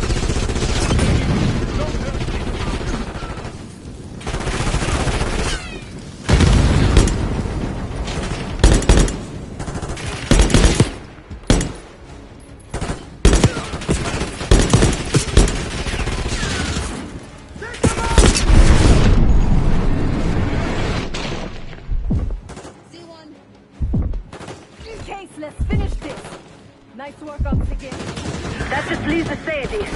S9: Let's finish this. Nice work on the game.
S13: That just leaves the Sadie.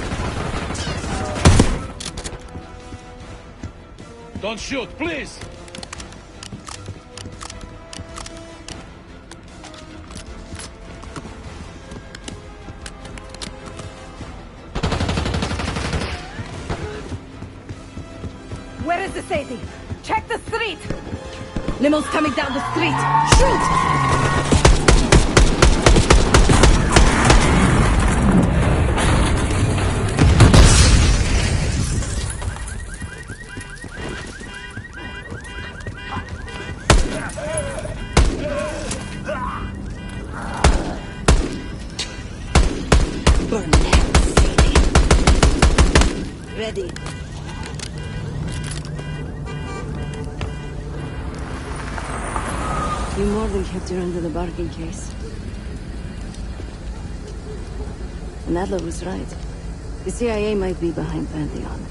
S10: Don't shoot, please!
S9: Where is the Sadie? Check the street! Limo's coming down the street. Shoot! Burn that, Sadie. Ready. You more than kept her under the bargain case. And Adler was right. The CIA might be behind Pantheon.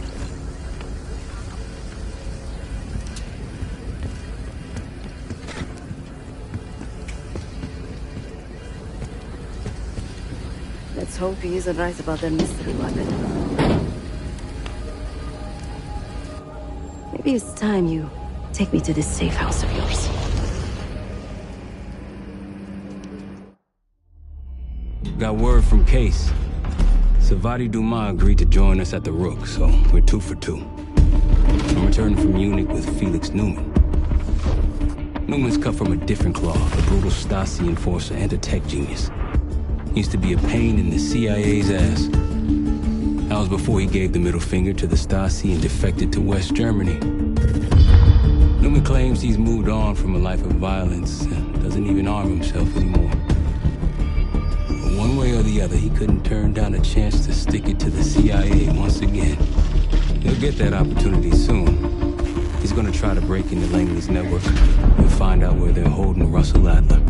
S9: Let's hope he isn't right about that mystery weapon. Maybe it's time you take me to this safe house of yours.
S6: Got word from Case. Savati Dumas agreed to join us at the Rook, so we're 2 for 2. I'm returning from Munich with Felix Neumann. Newman's cut from a different cloth, a brutal Stasi enforcer and a tech genius. He used to be a pain in the CIA's ass. That was before he gave the middle finger to the Stasi and defected to West Germany. Neumann claims he's moved on from a life of violence and doesn't even arm himself anymore. One way or the other, he couldn't turn down a chance to stick it to the CIA once again. He'll get that opportunity soon. He's gonna try to break into Langley's network and find out where they're holding Russell Adler.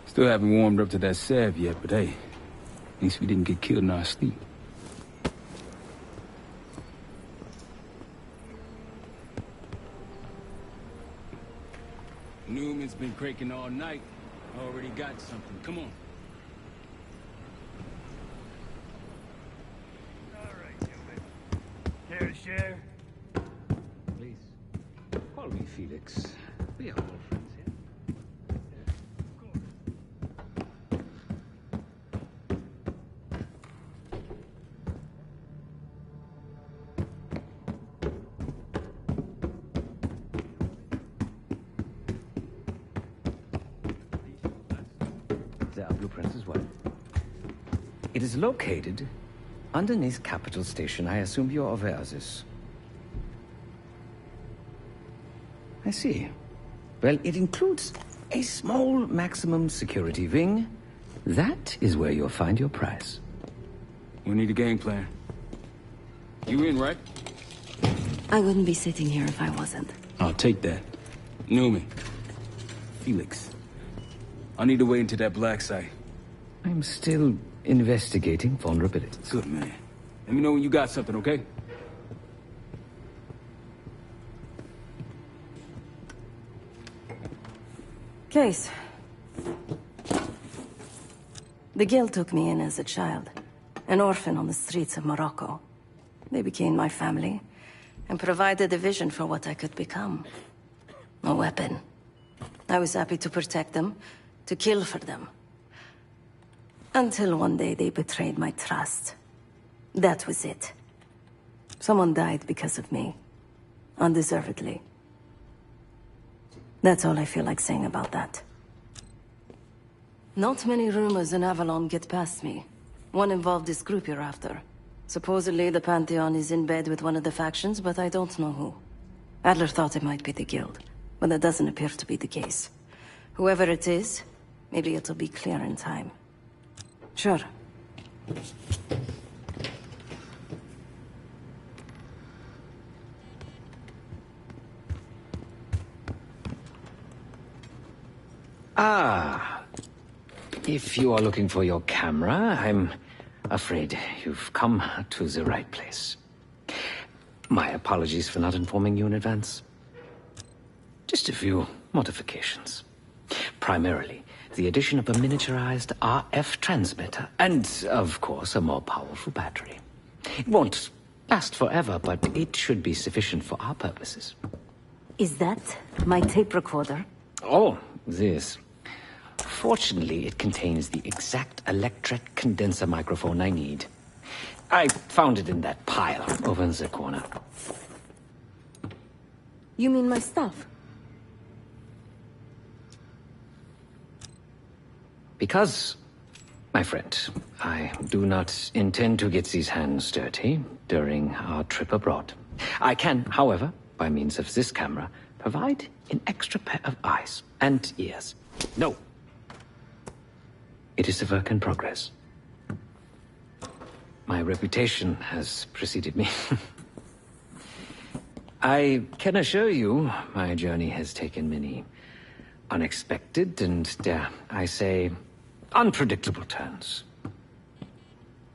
S6: Still haven't warmed up to that salve yet, but hey, at least we didn't get killed in our sleep. Newman's been cranking all night. Already got something. Come on.
S11: All right, Newman. Care to share?
S2: Please. Call me Felix. We are all friends here. There are blueprints as well. It is located underneath Capital Station. I assume you're aware of this. I see. Well, it includes a small maximum security wing. That is where you'll find your prize.
S6: We need a game plan. You in, right?
S9: I wouldn't be sitting here if I wasn't.
S6: I'll take that. Newman. Felix. I need to wait into that black site.
S2: I'm still investigating vulnerabilities.
S6: Good, man. Let me know when you got something, okay?
S9: Case, The Guild took me in as a child, an orphan on the streets of Morocco. They became my family, and provided a vision for what I could become. A weapon. I was happy to protect them, to kill for them. Until one day they betrayed my trust. That was it. Someone died because of me. Undeservedly. That's all I feel like saying about that. Not many rumors in Avalon get past me. One involved this group you're after. Supposedly the Pantheon is in bed with one of the factions, but I don't know who. Adler thought it might be the Guild, but that doesn't appear to be the case. Whoever it is, maybe it'll be clear in time. Sure.
S2: Ah. If you are looking for your camera, I'm afraid you've come to the right place. My apologies for not informing you in advance. Just a few modifications. Primarily, the addition of a miniaturized RF transmitter, and, of course, a more powerful battery. It won't last forever, but it should be sufficient for our purposes.
S9: Is that my tape recorder?
S2: Oh, this. Fortunately, it contains the exact electret condenser microphone I need. I found it in that pile over in the corner.
S9: You mean my stuff?
S2: Because, my friend, I do not intend to get these hands dirty during our trip abroad. I can, however, by means of this camera, provide an extra pair of eyes and ears. No. It is a work in progress. My reputation has preceded me. I can assure you, my journey has taken many unexpected and, dare I say, unpredictable turns.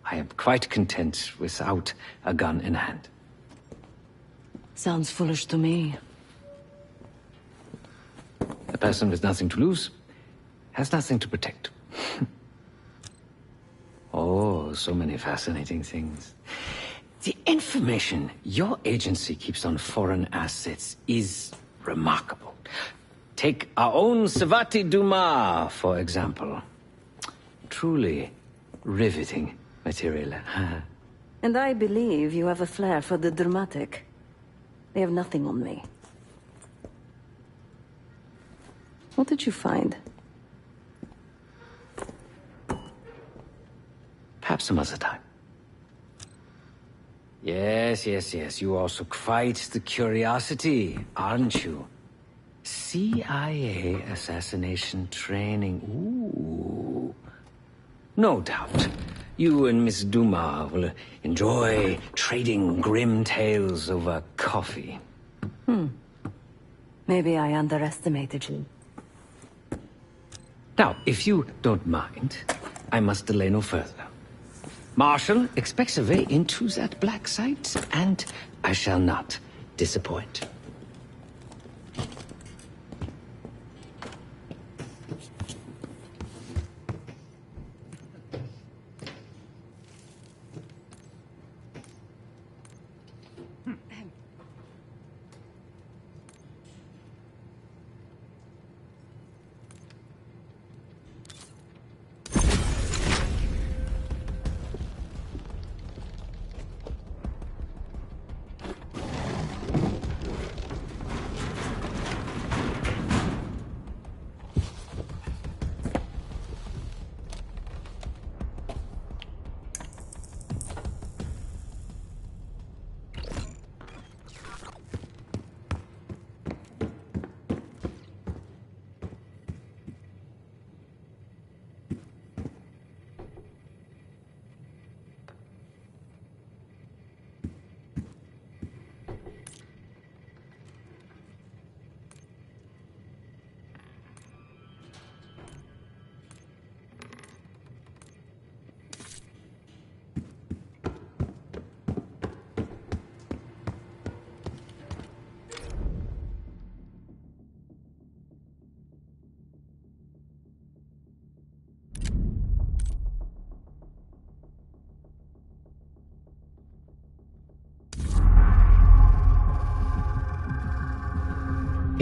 S2: I am quite content without a gun in hand.
S9: Sounds foolish to me.
S2: A person with nothing to lose has nothing to protect. Oh, so many fascinating things. The information your agency keeps on foreign assets is remarkable. Take our own Savati Dumas, for example. Truly riveting material.
S9: And I believe you have a flair for the dramatic. They have nothing on me. What did you find?
S2: Perhaps some other time. Yes. You also quite the curiosity, aren't you? CIA assassination training. Ooh. No doubt. You and Miss Dumas will enjoy trading grim tales over coffee.
S9: Maybe I underestimated you.
S2: Now, if you don't mind, I must delay no further. Marshall expects a way into that black site, and I shall not disappoint.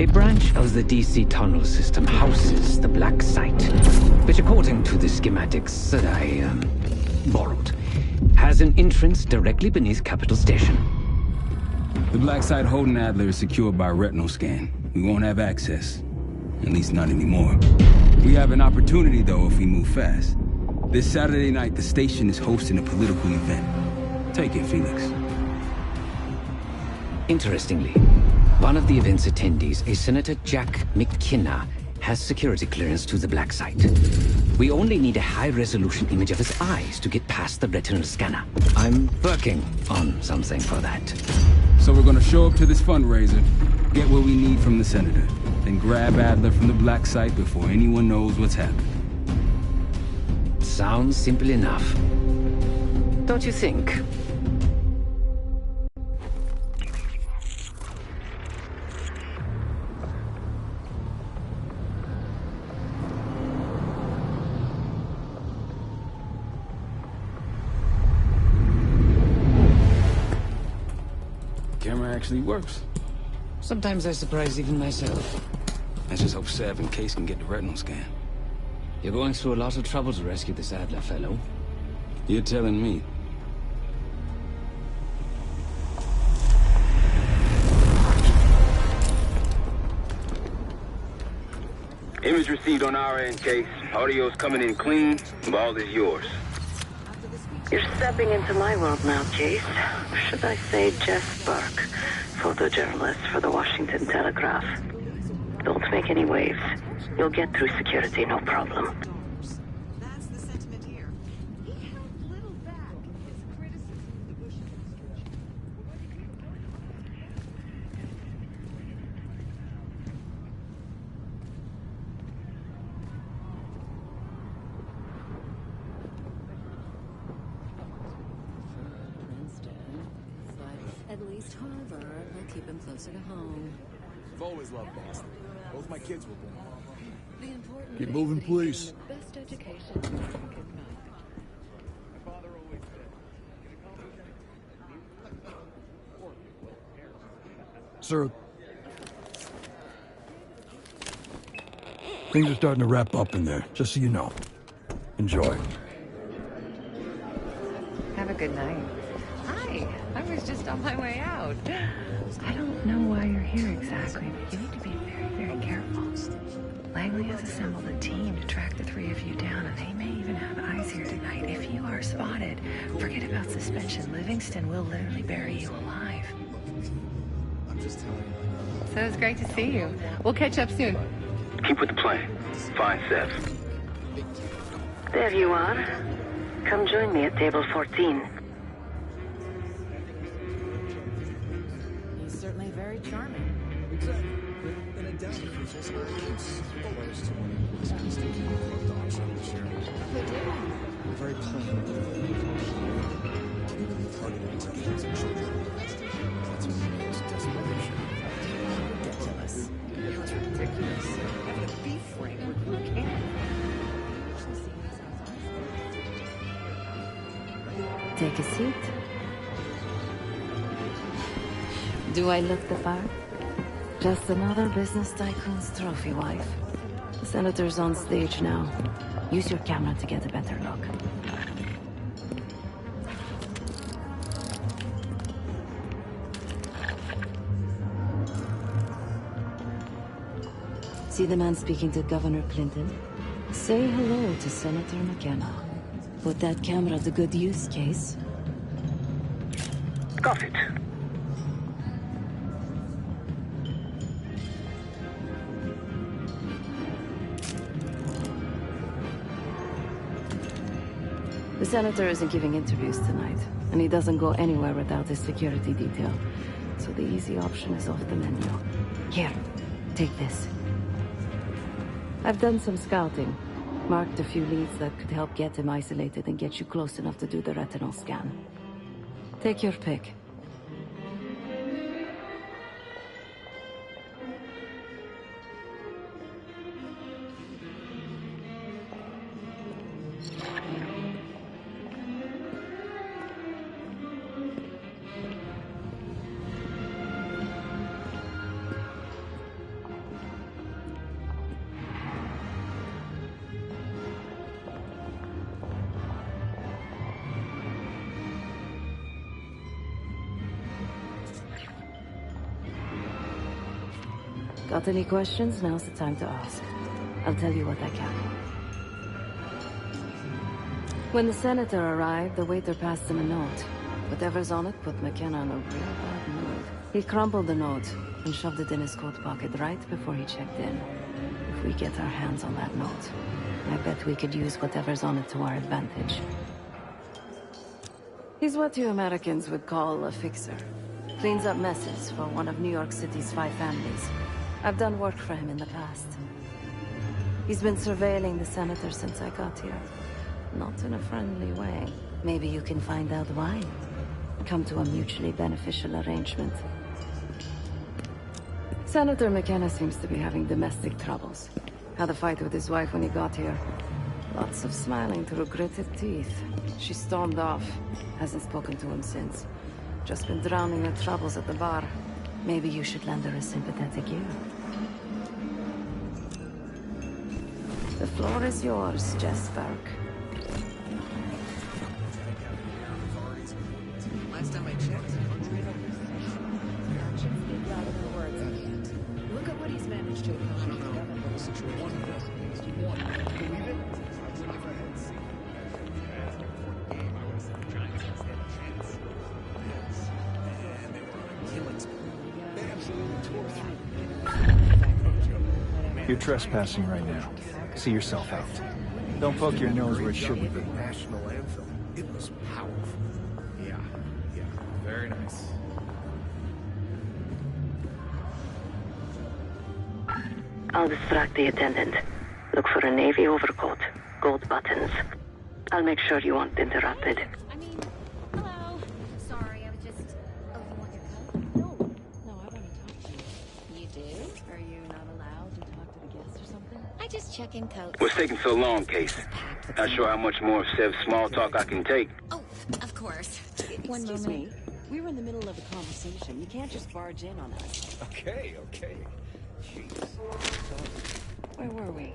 S2: A branch of the DC tunnel system houses the Black Site, which according to the schematics that I, borrowed, has an entrance directly beneath Capital Station.
S6: The Black Site holding Adler is secured by retinal scan. We won't have access. At least not anymore. We have an opportunity, though, if we move fast. This Saturday night, the station is hosting a political event. Take it, Felix.
S2: Interestingly, one of the event's attendees, a Senator Jack McKenna, has security clearance to the Black Site. We only need a high-resolution image of his eyes to get past the retinal scanner. I'm working on something for that.
S6: So we're gonna show up to this fundraiser, get what we need from the Senator, then grab Adler from the Black Site before anyone knows what's happened.
S2: Sounds simple enough. Don't you think?
S6: Camera actually works.
S2: Sometimes I surprise even myself.
S6: Let's just hope Sav and Case can get the retinal scan.
S2: You're going through a lot of trouble to rescue this Adler fellow.
S6: You're telling me.
S17: Image received on our end, Case. Audio's coming in clean. Ball is yours.
S13: You're stepping into my world now, Case. Should I say Jeff Burke, photojournalist for the Washington Telegraph. Don't make any waves. You'll get through security, no problem.
S21: That's the sentiment here. He held little back in his criticism of the Bush administration.
S22: At least Harvard will keep him closer to home.
S10: I've always loved Boston. Both my kids were born.
S22: The important
S10: Keep
S22: thing
S10: moving,
S22: is that he's
S10: please.
S22: getting the best education he can.
S10: Sir, things are starting to wrap up in there, just so you know. Enjoy.
S5: Have a good night. Hi, I was just on my way out. I don't know why you're here exactly, but you need to be very, very careful. Langley has assembled a team to track the three of you down, and they may even have eyes here tonight. If you are spotted, forget about suspension. Livingston will literally bury you alive.
S10: I'm just telling you.
S5: So it's great to see you. We'll catch up soon.
S17: Keep with the plan. Find Seth.
S13: There you are. Come join me at table 14.
S22: He's certainly very charming.
S10: Exactly. And a down features are case photos to one of his Constantine Club dog show this year. We're very plain. Targeted executives and children. That's what makes desperation.
S5: Ridiculous. It's ridiculous. Having a beef framework, who can?
S9: Take a seat. Do I look the part? Just another business tycoon's trophy wife. The senator's on stage now. Use your camera to get a better look. See the man speaking to Governor Clinton? Say hello to Senator McKenna. Put that camera to good use, Case.
S17: Got it.
S9: The senator isn't giving interviews tonight, and he doesn't go anywhere without his security detail. So the easy option is off the menu. Here, take this. I've done some scouting. Marked a few leads that could help get him isolated and get you close enough to do the retinal scan. Take your pick. Got any questions? Now's the time to ask. I'll tell you what I can. When the senator arrived, the waiter passed him a note. Whatever's on it put McKenna in a real bad mood. He crumpled the note and shoved it in his coat pocket right before he checked in. If we get our hands on that note, I bet we could use whatever's on it to our advantage. He's what you Americans would call a fixer. Cleans up messes for one of New York City's 5 families. I've done work for him in the past. He's been surveilling the senator since I got here. Not in a friendly way. Maybe you can find out why. Come to a mutually beneficial arrangement. Senator McKenna seems to be having domestic troubles. Had a fight with his wife when he got here. Lots of smiling through gritted teeth. She stormed off. Hasn't spoken to him since. Just been drowning her troubles at the bar. Maybe you should lend her a sympathetic ear. The floor is yours, Jess Burke.
S21: Last time I checked, look at what he's managed to accomplish. I don't know. One person against one. Believe it? I had seen game, I would have said trying to stand a chance. Yes. And they were on a killing spree. They absolutely tore through.
S10: You're trespassing right now. See yourself out. Don't poke your nose where it shouldn't be.
S21: National anthem. It was powerful. Yeah. Very nice.
S13: I'll distract the attendant. Look for a navy overcoat, gold buttons. I'll make sure you aren't interrupted.
S22: Hello. Sorry, I was just... Oh, you want your coat? No, I want to talk to you. You do? Are you not allowed to talk to the guests or something? I just check in coats.
S17: What's taking so long, Case? Not sure how much more of Sev's small talk I can take.
S22: Oh, of course. One
S20: Excuse
S22: moment.
S20: me. We were in the middle of a conversation. You can't just barge in on us.
S21: Okay. Jeez.
S20: Where were we?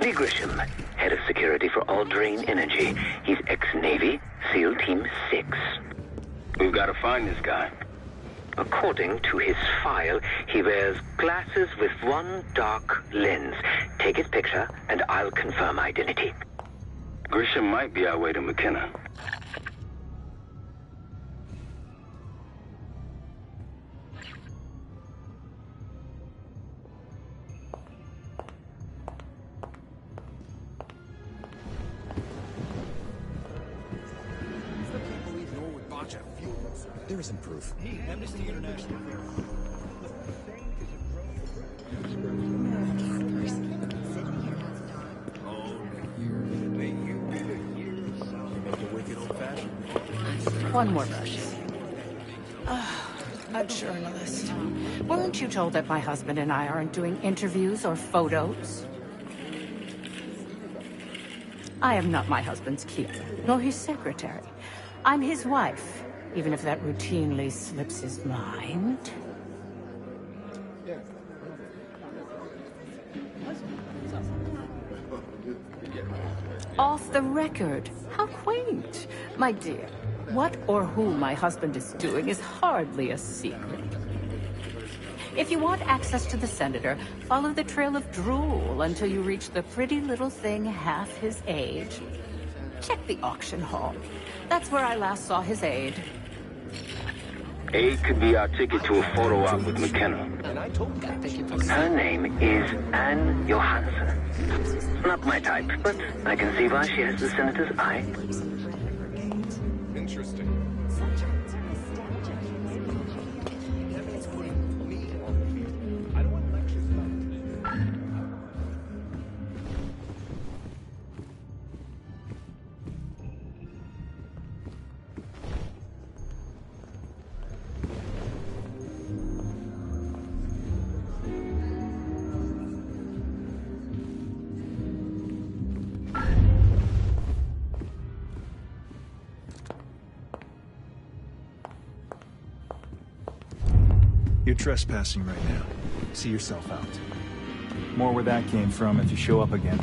S2: Lee Grisham, head of security for Alderain Energy. He's ex-Navy, SEAL Team 6.
S17: We've got to find this guy.
S2: According to his file, he wears glasses with one dark lens. Take his picture, and I'll confirm identity.
S17: Grisham might be our way to McKenna.
S10: There isn't proof.
S21: Hey, Amnesty International.
S1: One more question. A journalist. Weren't you told that my husband and I aren't doing interviews or photos? I am not my husband's keeper, nor his secretary. I'm his wife, even if that routinely slips his mind. Off the record. How quaint. My dear, what or who my husband is doing is hardly a secret. If you want access to the senator, follow the trail of drool until you reach the pretty little thing half his age. Check the auction hall. That's where I last saw his aide.
S17: Aide could be our ticket to a photo op with McKenna.
S2: Her name is Anne Johansson. Not my type, but I can see why she has the senator's eye.
S21: Interesting.
S10: You're trespassing right now. See yourself out. More where that came from if you show up again.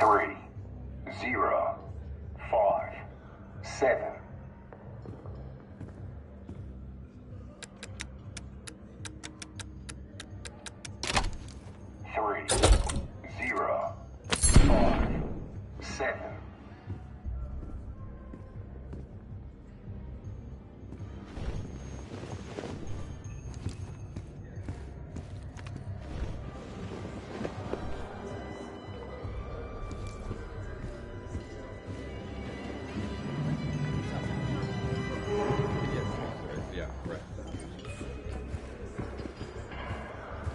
S12: 3, 0, 5, 7. Three, 0, 5, 7.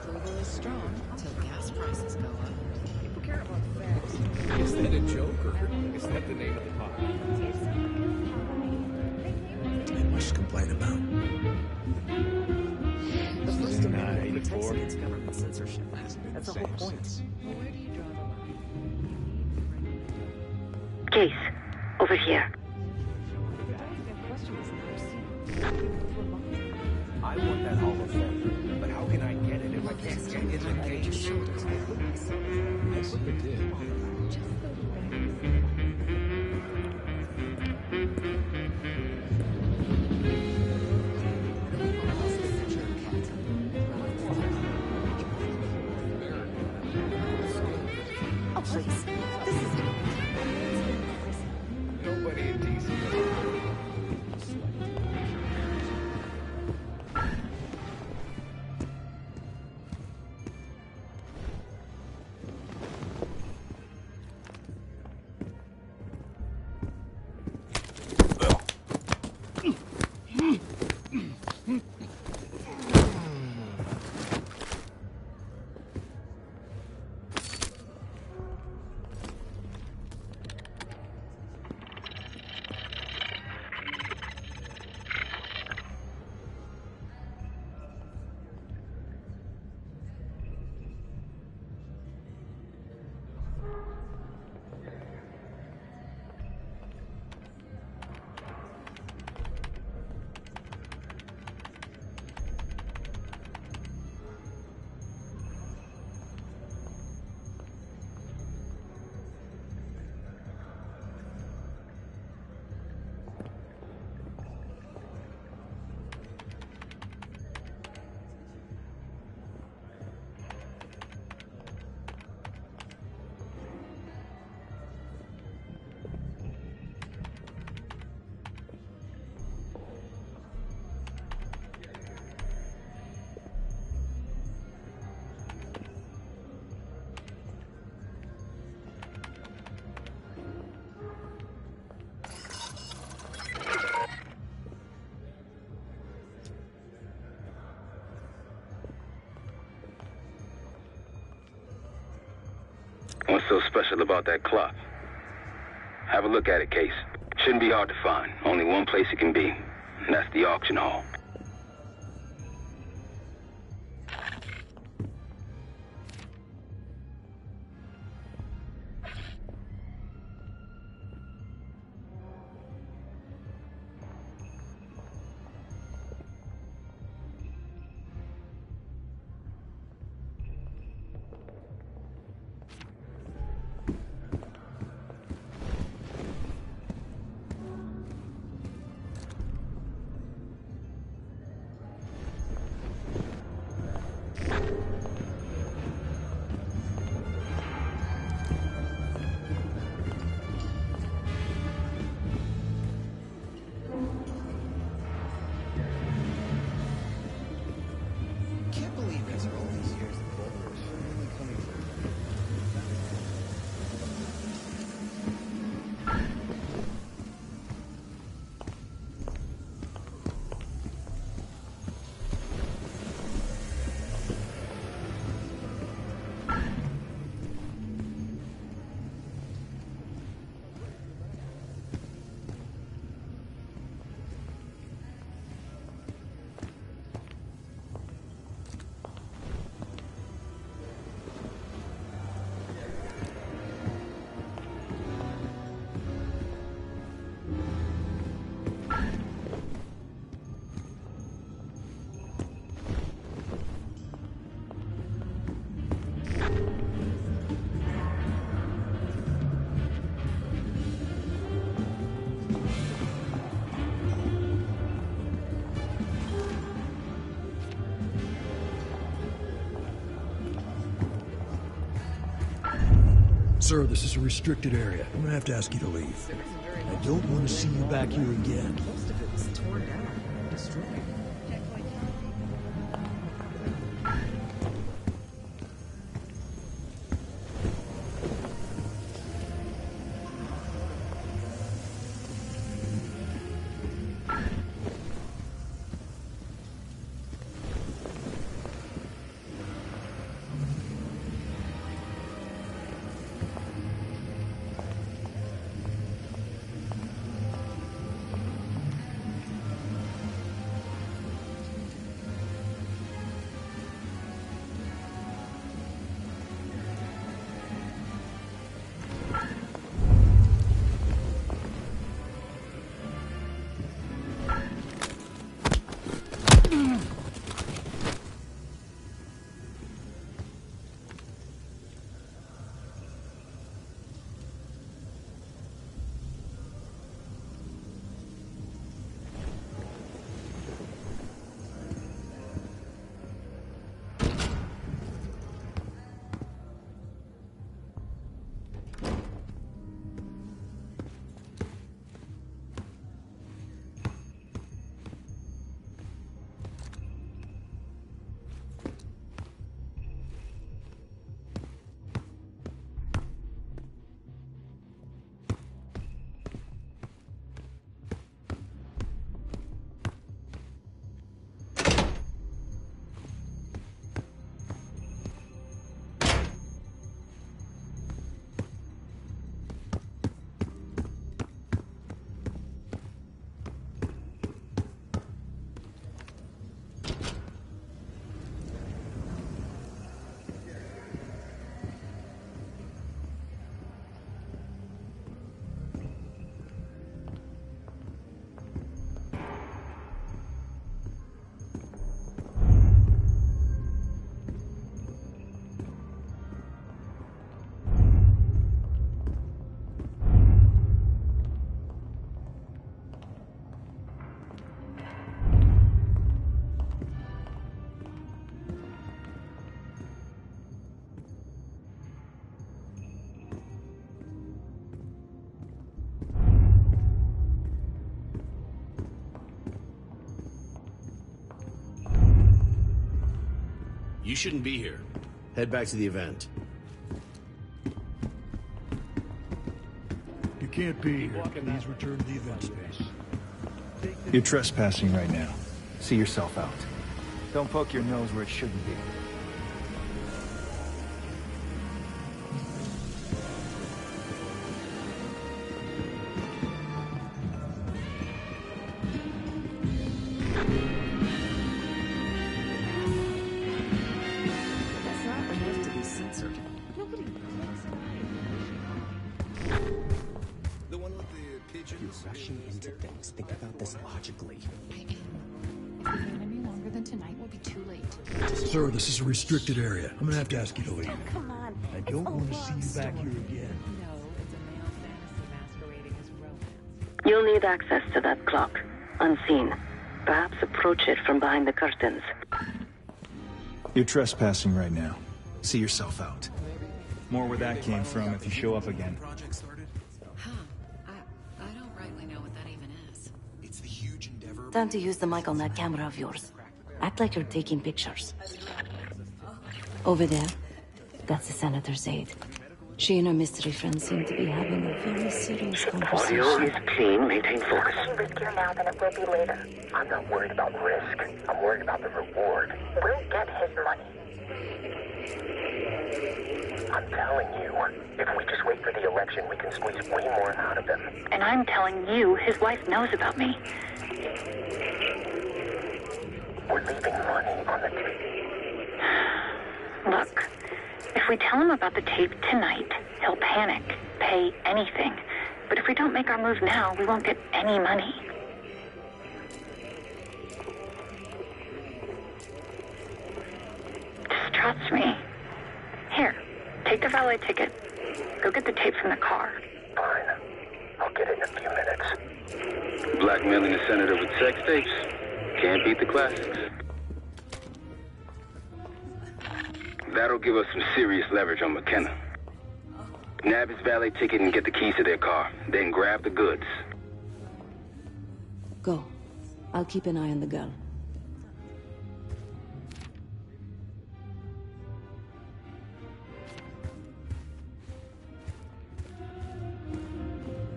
S5: Frugal is strong till gas prices go up. People care about facts.
S3: Is that a joke, or is that the name of the pot?
S10: And much to complain about.
S5: The First Amendment protects
S3: 84.
S5: against government censorship. That's the whole point. Where do you draw the line?
S13: Case, over here.
S3: I want that Hall of Fame, but how can I get it if I can't get in the cage?
S10: Yes, you did.
S5: Oh, please. This is...
S3: Nobody in DC.
S8: What's so special about that clock? Have a look at it, Case. Shouldn't be hard to find. Only one place it can be, and that's the auction hall.
S4: Sir, this is a restricted area. I'm gonna have to ask you to leave. I don't want to see you back here again.
S20: Most of it was torn down, destroyed.
S15: You shouldn't be here. Head back to the event.
S4: You can't be here. Please return to the event space.
S3: You're trespassing right now. See yourself out. Don't poke your nose where it shouldn't be.
S20: That's not enough to be censored. Nobody clicks
S10: The one with the pigeons.
S7: You're rushing into things. Think about this logically.
S22: Any longer than tonight will be too late.
S4: Sir, this is a restricted area. I'm gonna have to ask you to leave.
S22: Come on.
S4: I don't want to see you back here again.
S5: No, it's a male fantasy masquerading as romance.
S13: You'll need access to that clock, unseen. Perhaps approach it from behind the curtains.
S3: You're trespassing right now. See yourself out. More where that came from if you show up again.
S5: Huh. I don't rightly know what that even is.
S10: It's the huge endeavor.
S9: Time to use the mic on that camera of yours. Act like you're taking pictures. Over there, that's the senator's aide. She and her mystery friend seem to be having a very serious conversation.
S12: Audio is clean. Maintain focus.
S23: Riskier now than it will be later.
S12: I'm not worried about risk. I'm worried about the reward.
S23: We'll get his money.
S12: I'm telling you, if we just wait for the election, we can squeeze way more out of them.
S23: And I'm telling you, his wife knows about me.
S12: We're leaving money on the tape.
S23: Look, if we tell him about the tape tonight, he'll panic, pay anything. But if we don't make our move now, we won't get any money. Just trust me. Here, take the valet ticket. Go get the tape from the car.
S12: Fine. I'll get it in a few minutes. Blackmailing a senator with sex tapes? Can't beat the classics. That'll give us some serious leverage on McKenna.
S8: Nab his valet ticket and get the keys to their car. Then grab the goods.
S9: Go. I'll keep an eye on the girl.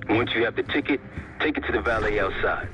S8: Once you have the ticket, take it to the valet outside.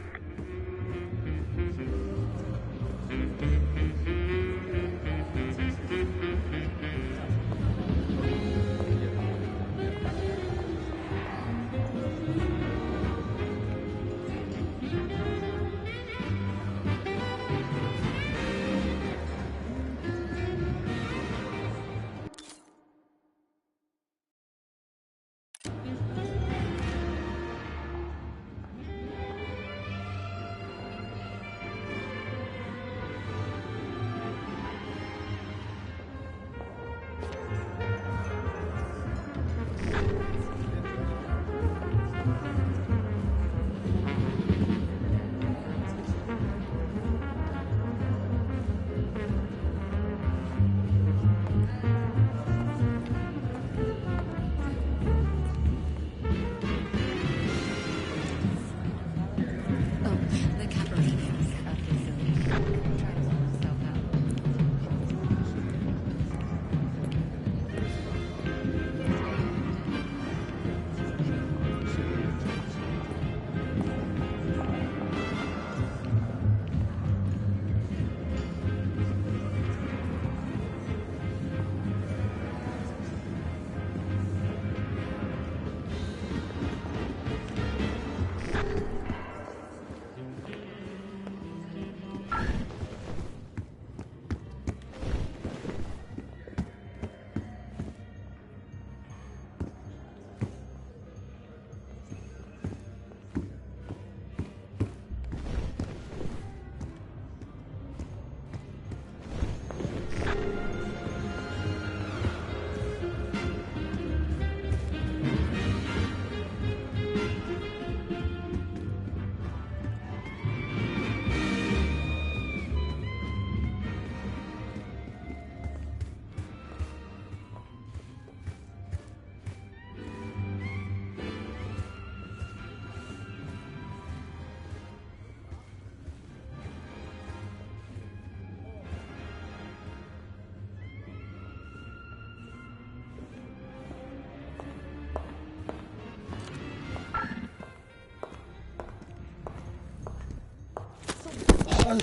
S14: Well,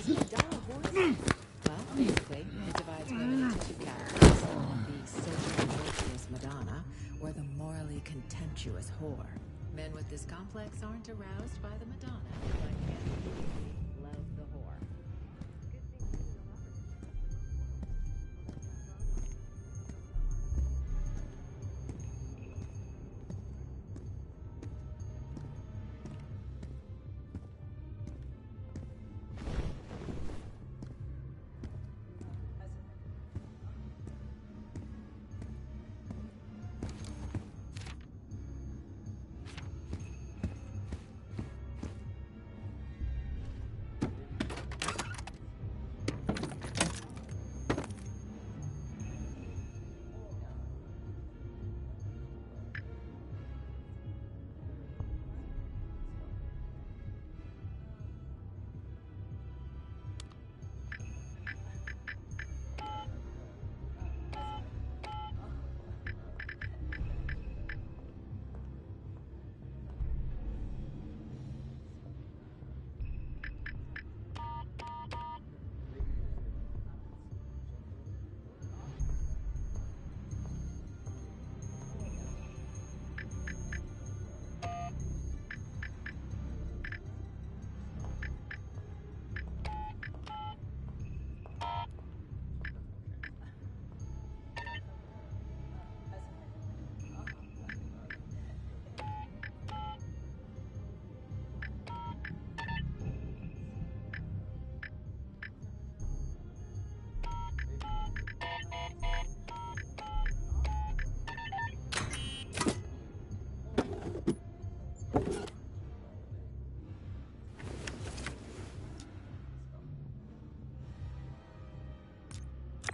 S14: basically, it divides women into two categories. The socially virtuous Madonna, or the morally contemptuous whore. Men with this complex aren't aroused by the Madonna, but can love the whore.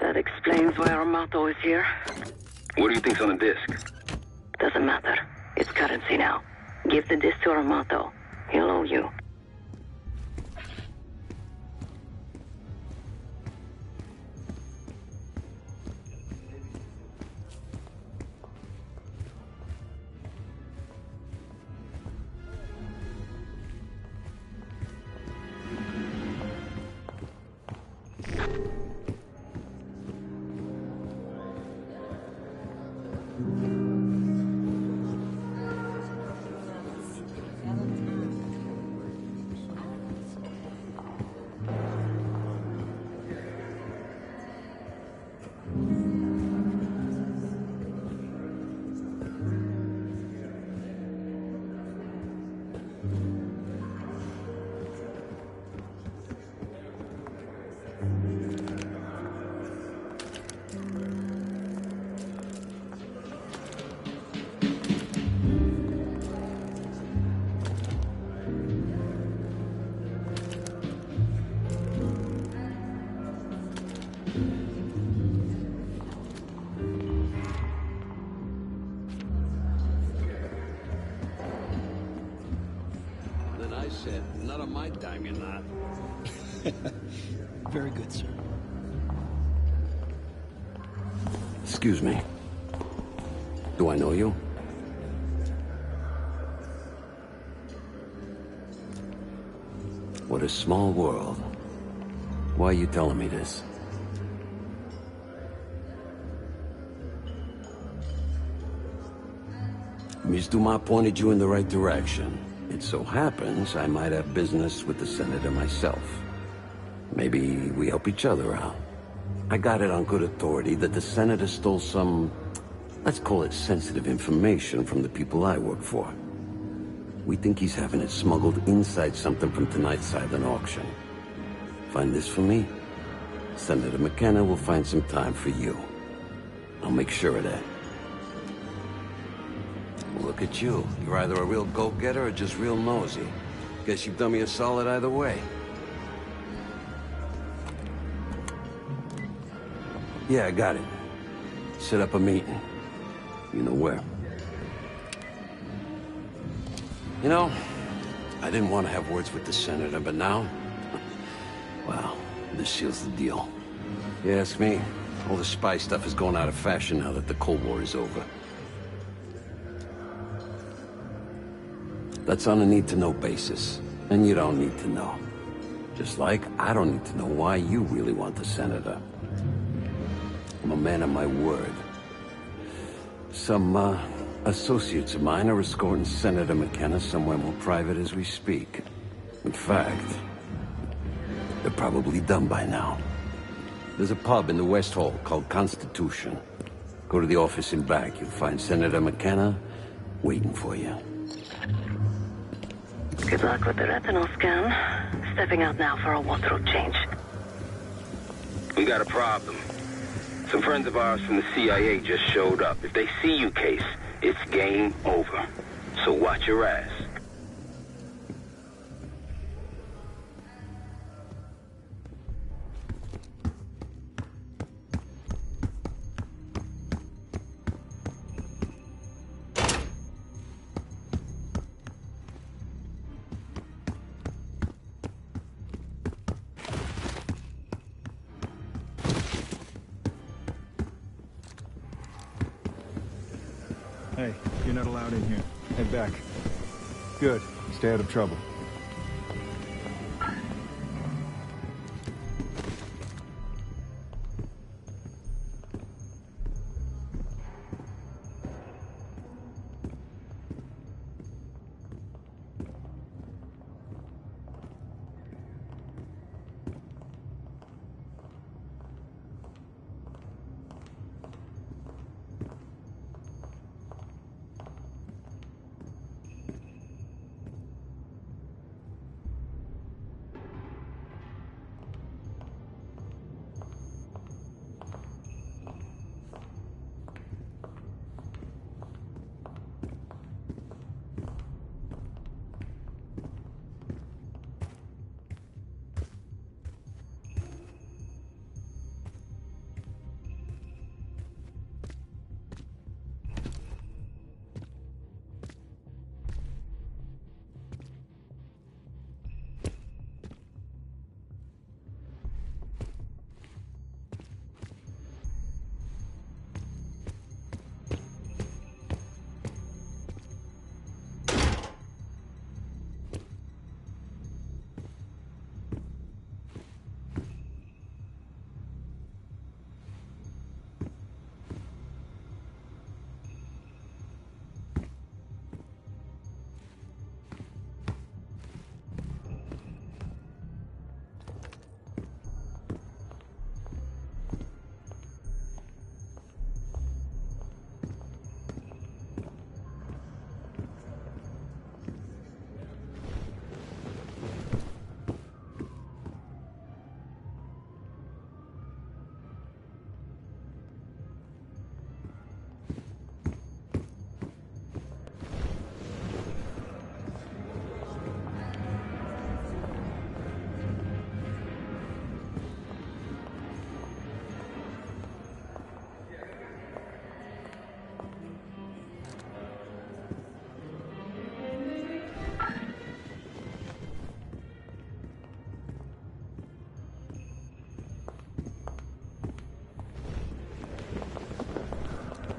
S13: That explains why our motto is here.
S8: What do you think's on the disc?
S13: Doesn't matter. It's currency now. Give the disc to Armato. He'll owe you.
S15: Then I said, not on my dime, you're not.
S4: Very good, sir.
S15: Excuse me. Do I know you? What a small world. Why are you telling me this? Ms. Dumas pointed you in the right direction. It so happens I might have business with the senator myself. Maybe we help each other out. I got it on good authority that the senator stole some, let's call it sensitive information from the people I work for. We think he's having it smuggled inside something from tonight's silent auction. Find this for me? Senator McKenna will find some time for you. I'll make sure of that. Well, look at you. You're either a real go-getter or just real nosy. Guess you've done me a solid either way. Yeah, I got it. Set up a meeting. You know where. You know, I didn't want to have words with the senator, but now... well, this seals the deal. You ask me, all the spy stuff is going out of fashion now that the Cold War is over. That's on a need-to-know basis, and you don't need to know. Just like I don't need to know why you really want the senator. I'm a man of my word. Some, associates of mine are escorting Senator McKenna somewhere more private as we speak. In fact, they're probably done by now. There's a pub in the West Hall called Constitution. Go to the office in back. You'll find Senator McKenna waiting for you.
S13: Good luck with the retinal scan. Stepping out now for a wardrobe change.
S8: We got a problem. Some friends of ours from the CIA just showed up. If they see you, Case, it's game over. So watch your ass.
S3: Hey, you're not allowed in here. Head back. Good. Stay out of trouble.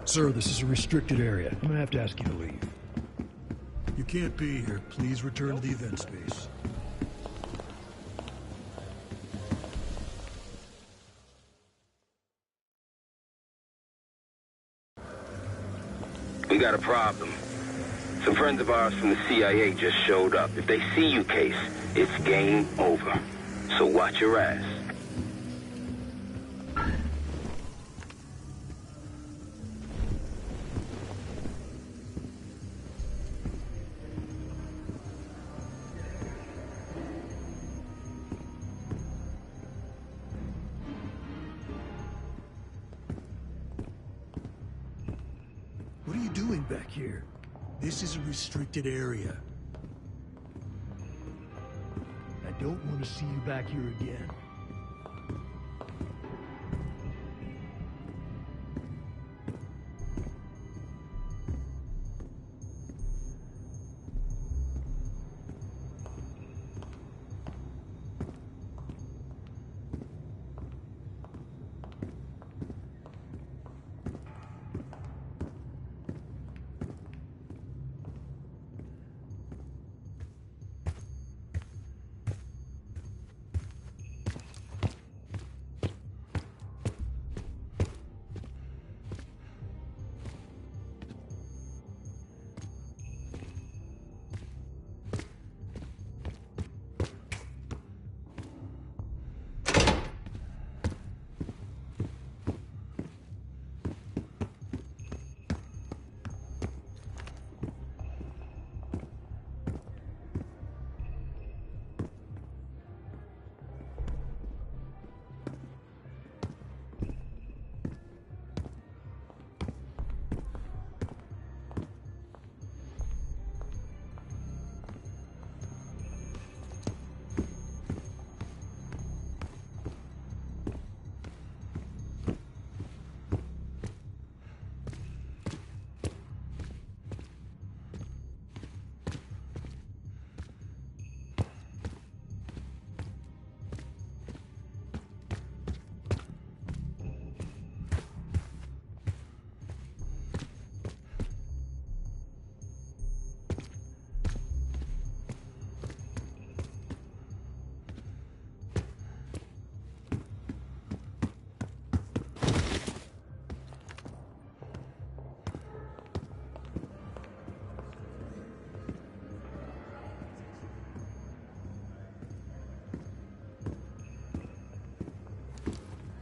S4: Sir, this is a restricted area. I'm gonna have to ask you to leave. You can't be here. Please return to the event space.
S8: We got a problem. Some friends of ours from the CIA just showed up. If they see you, Case, it's game over. So watch your ass.
S4: What are you doing back here? This is a restricted area. I don't want to see you back here again.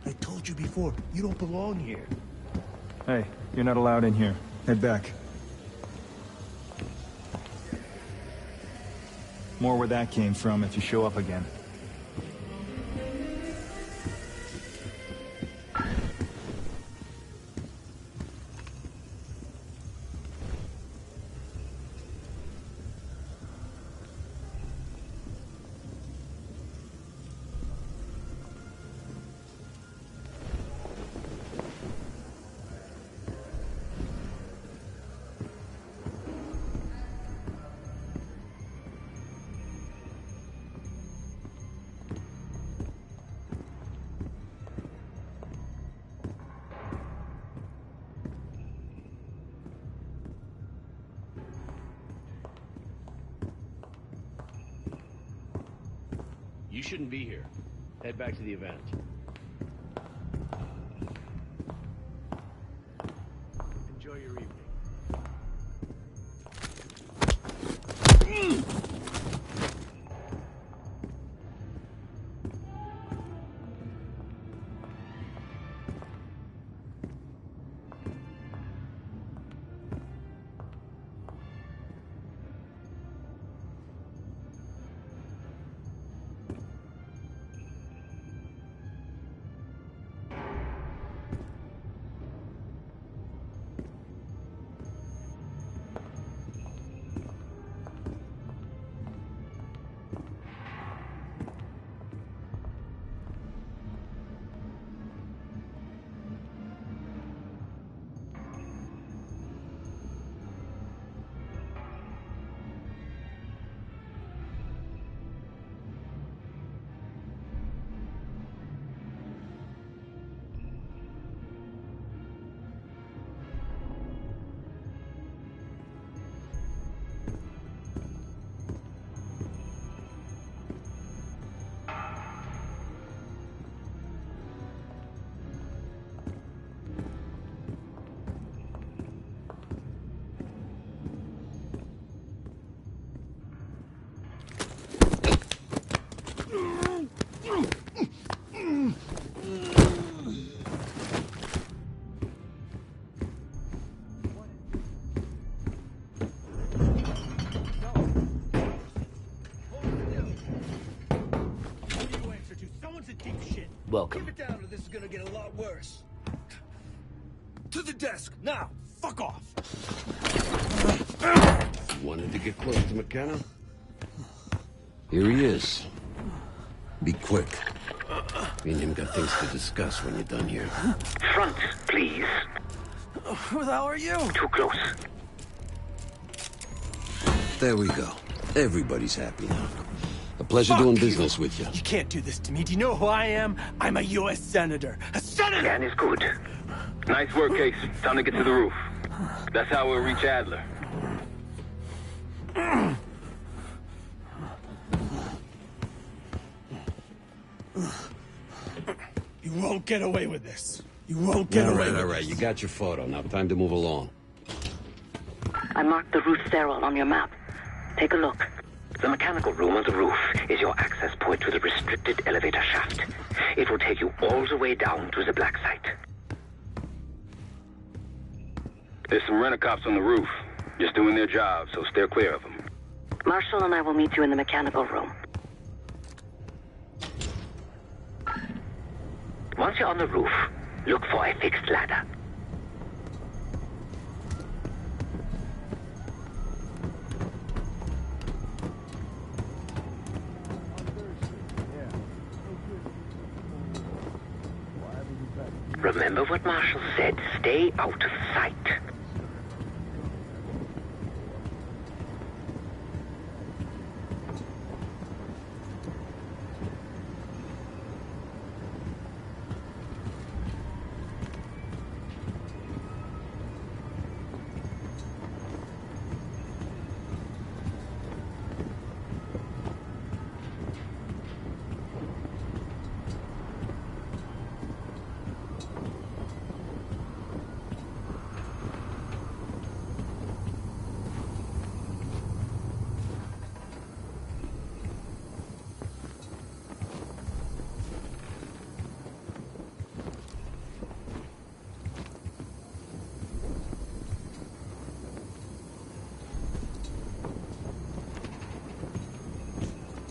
S4: I told you before, you don't belong here.
S3: Hey, you're not allowed in here. Head back. More where that came from if you show up again.
S16: You shouldn't be here. Head back to the event. Enjoy your evening.
S2: Welcome.
S11: Keep it down or this is gonna get a lot worse. To the desk, now! Fuck off!
S15: Wanted to get close to McKenna? Here he is. Be quick. Me and him got things to discuss when you're done here.
S8: Front, please.
S11: Who the hell are you?
S8: Too close.
S15: There we go. Everybody's happy now. A pleasure doing business with you.
S11: You can't do this to me. Do you know who I am? I'm a U.S. Senator. A senator!
S8: Plan is good. Nice work, Case. Time to get to the roof. That's how we'll reach Adler.
S11: You won't get away with this. You won't get away with this.
S15: All right. You got your photo. Now time to move along.
S13: I marked the roof stairwell on your map. Take a look.
S8: The mechanical room on the roof is your access point to the restricted elevator shaft. It will take you all the way down to the black site. There's some rent-a-cops on the roof. Just doing their job, so steer clear of them.
S13: Marshall and I will meet you in the mechanical room.
S8: Once you're on the roof, look for a fixed ladder. Remember what Marshall said, stay out of sight.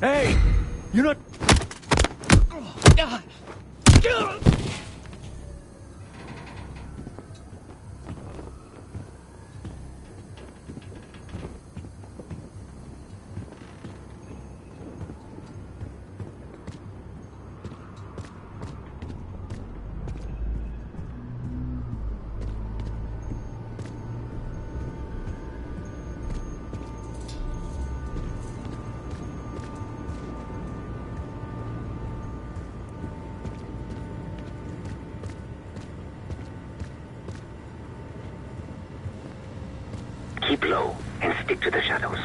S11: Hey! You're not...
S8: Keep low and stick to the shadows.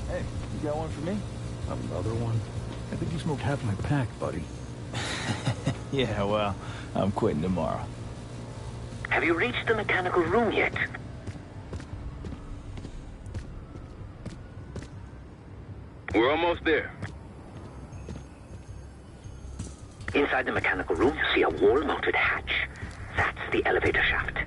S4: Hey, you got one for me? Another one? I think you smoked half my pack, buddy.
S3: Yeah, well, I'm quitting tomorrow.
S8: Have you reached the mechanical room yet? We're almost there. Inside the mechanical room, you see a wall-mounted hatch. That's the elevator shaft.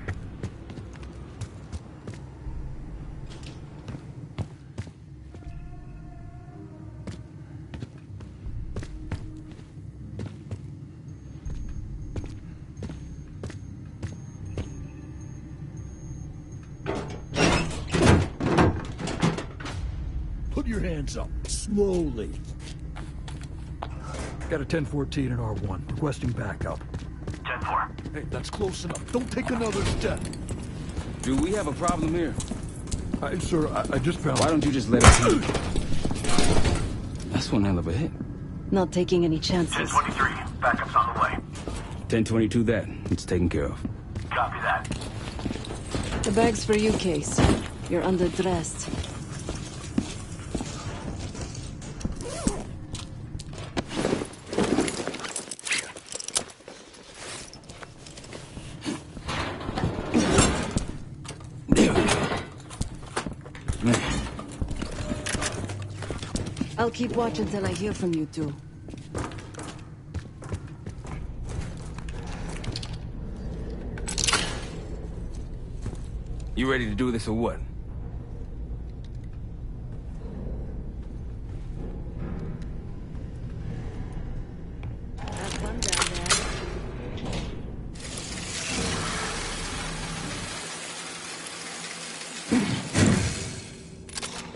S4: Put your hands up, slowly. Got a 1014 and R1, requesting backup.
S12: 10-4.
S4: Hey, that's close enough. Don't take another step.
S6: Do we have a problem here?
S4: Sir, I just found...
S6: Why don't you just let us in? That's one hell of a hit.
S9: Not taking any chances.
S12: 10-23. Backup's on the way.
S6: 1022 that. It's taken care of.
S12: Copy that.
S9: The bag's for you, Case. You're underdressed. I'll keep watch until I hear from you two.
S6: You ready to do this or what?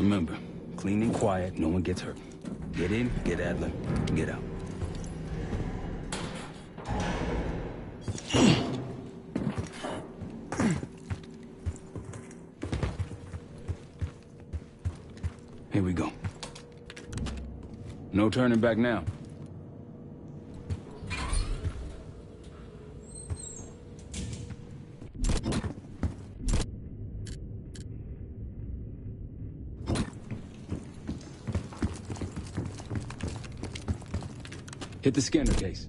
S6: Remember, clean and quiet, no one gets hurt. Get in, get Adler, get out. Here we go. No turning back now. Hit the scanner case.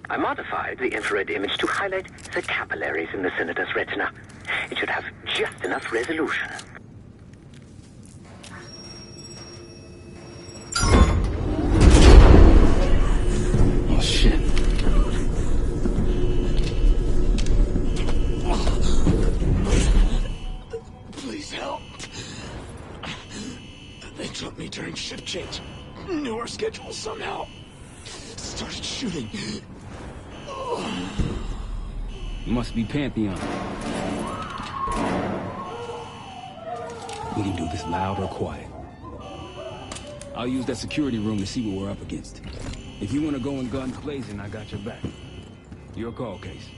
S2: I modified the infrared image to highlight the capillaries in the Senator's retina. It should have just enough resolution.
S6: Oh, shit.
S11: Please help. They took me during shift change. Knew our schedule somehow. Started shooting.
S6: Must be Pantheon. We can do this loud or quiet. I'll use that security room to see what we're up against. If you want to go in guns blazing, I got your back. Your call, Case.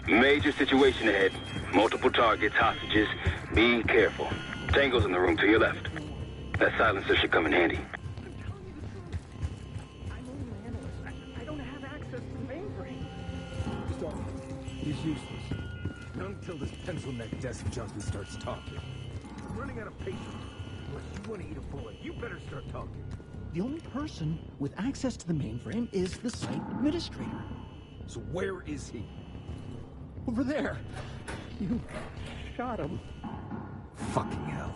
S8: Major situation ahead. Multiple targets, hostages. Be careful. Tango's in the room to your left. That silencer should come in handy.
S11: He's useless. Not until this pencil-neck desk junkie starts talking. I'm running out of patience. Unless you want to eat a bullet, you better start talking.
S1: The only person with access to the mainframe is the site administrator.
S11: So where is he?
S1: Over there. You shot him.
S11: Fucking hell.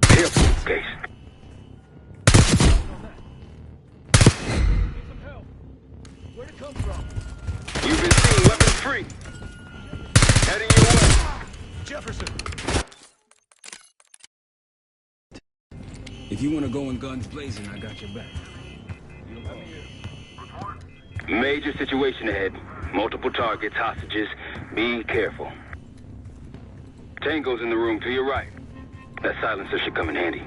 S8: Careful, Case.
S11: Where'd it come from?
S8: You've been seen weapons free. Heading your way.
S11: Jefferson.
S6: If you want to go in guns blazing, I got your back.
S8: Major situation ahead. Multiple targets, hostages. Be careful. Tango's in the room to your right. That silencer should come in handy.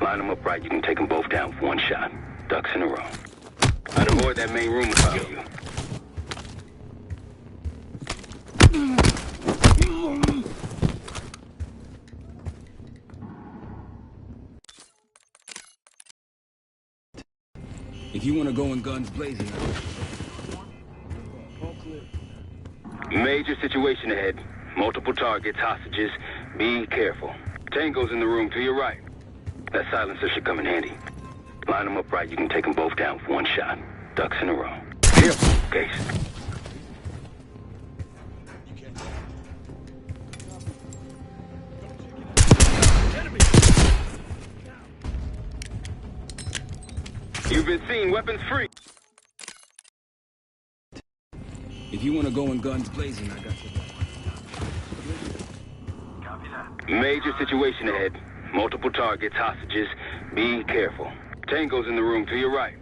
S8: Line them up right, you can take them both down with one shot. Ducks in a row. I'd avoid that main room if I were you.
S6: If you want to go in guns blazing,
S8: Major situation ahead. Multiple targets, hostages. Be careful. Tango's in the room to your right. That silencer should come in handy. Line them up right, you can take them both down with one shot. Ducks in a row. Careful, Case. You've been seen weapons free.
S6: if you want to go in guns blazing, I got your back.
S8: Major situation ahead. Multiple targets, hostages. Be careful. Tango's in the room to your right.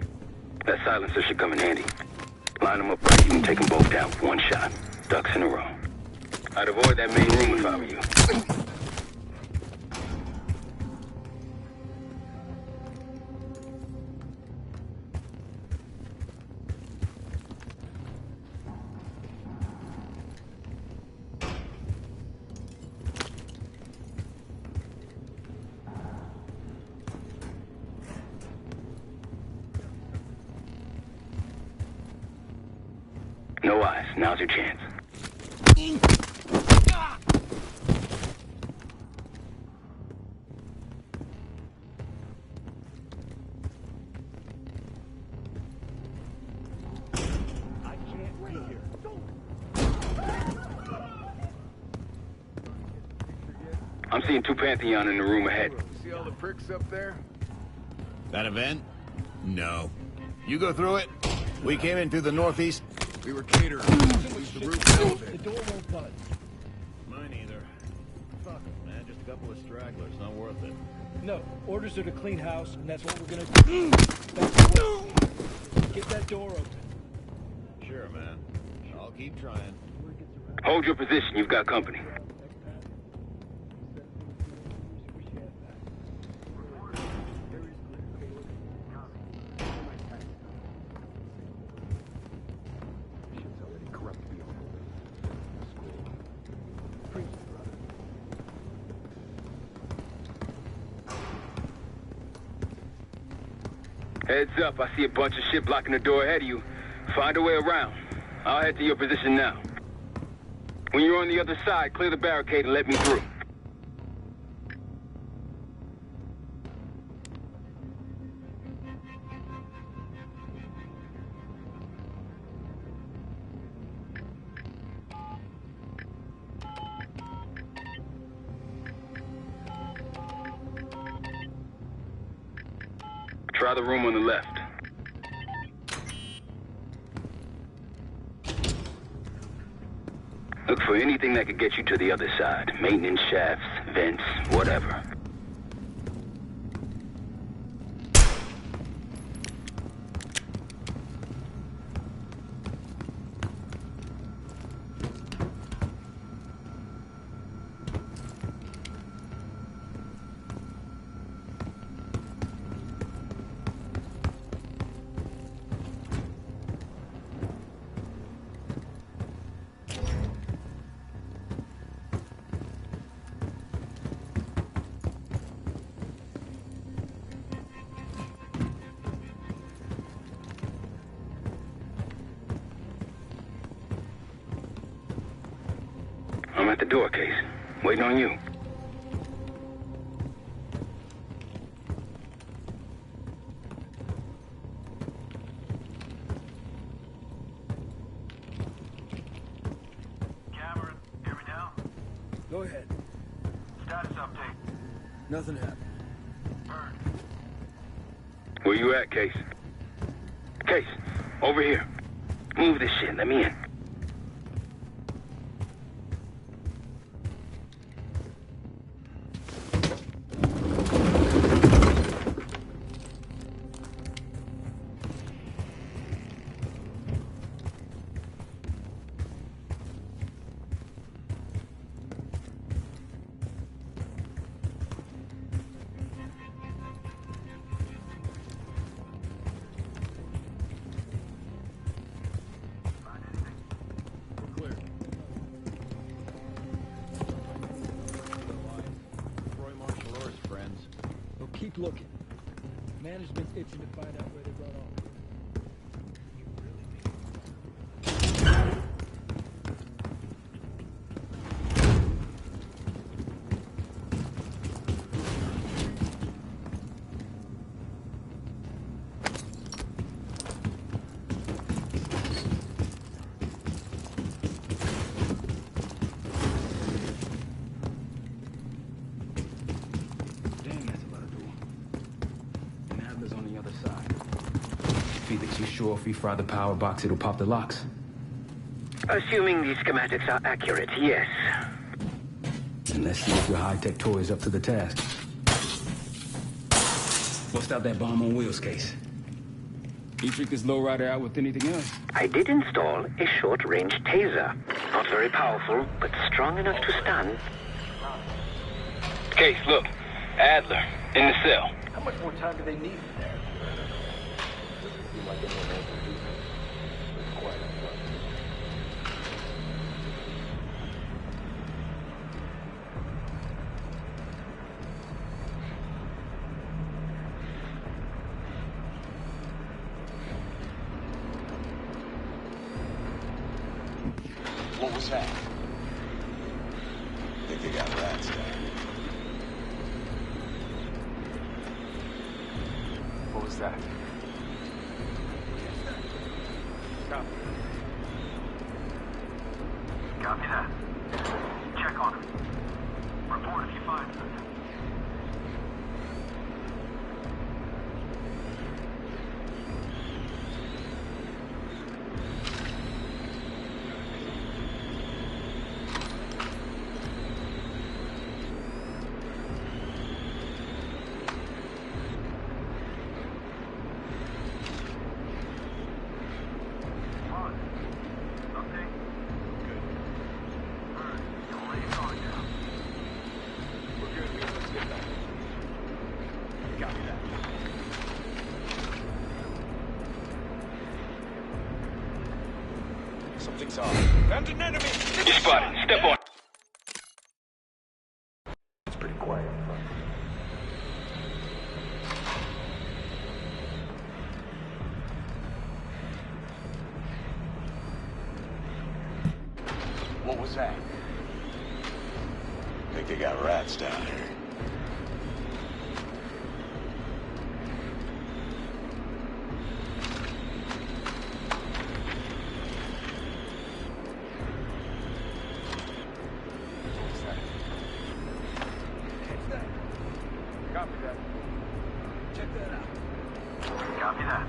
S8: That silencer should come in handy. Line them up right, you can take them both down with one shot. Ducks in a row. I'd avoid that main room if I were you. No eyes. Now's your chance. I'm seeing two Pantheon in the room ahead.
S11: See all the pricks up there?
S18: That event? No.
S11: You go through it. We came in through the northeast.
S4: We were caterers. Use the roof elevator.
S11: The door won't budge. Mine either. Fuck it, man. Just a couple of stragglers. Not worth it.
S17: No. Orders are to clean house, and that's what we're gonna do. That's the way. Get that door open.
S11: Sure, man. I'll keep trying.
S8: Hold your position. You've got company. Heads up, I see a bunch of shit blocking the door ahead of you. Find a way around. I'll head to your position now. When you're on the other side, clear the barricade and let me through. Try the room on the left. Look for anything that could get you to the other side. Maintenance shafts, vents, whatever. I'm at the door, Case. Waiting on you.
S12: Cameron, hear me now?
S17: Go ahead.
S12: Status update.
S17: Nothing happened.
S8: Where you at, Case? Case, over here. Move this shit. Let me in.
S17: Keep looking. Management's itching to find out where they run off.
S6: Felix, you sure if we fry the power box, it'll pop the locks?
S2: Assuming these schematics are accurate, yes.
S6: And let's see if your high-tech toy is up to the task. Bust out that bomb on wheels, Case.
S18: You trick this lowrider out with anything else?
S2: I did install a short-range taser. Not very powerful, but strong enough to stun.
S8: Case, look. Adler, in the cell.
S10: How much more time do they need in there?
S12: What was that? Think they got rats down.
S10: What was that?
S12: Copy. Copy that. Check on him. Report if you find something.
S11: Something's off. Found an enemy!
S8: You spotted. Step on.
S12: It's pretty quiet up front.
S11: What was that?
S12: Think they got rats down here.
S11: Copy that. Check that out.
S12: Copy that.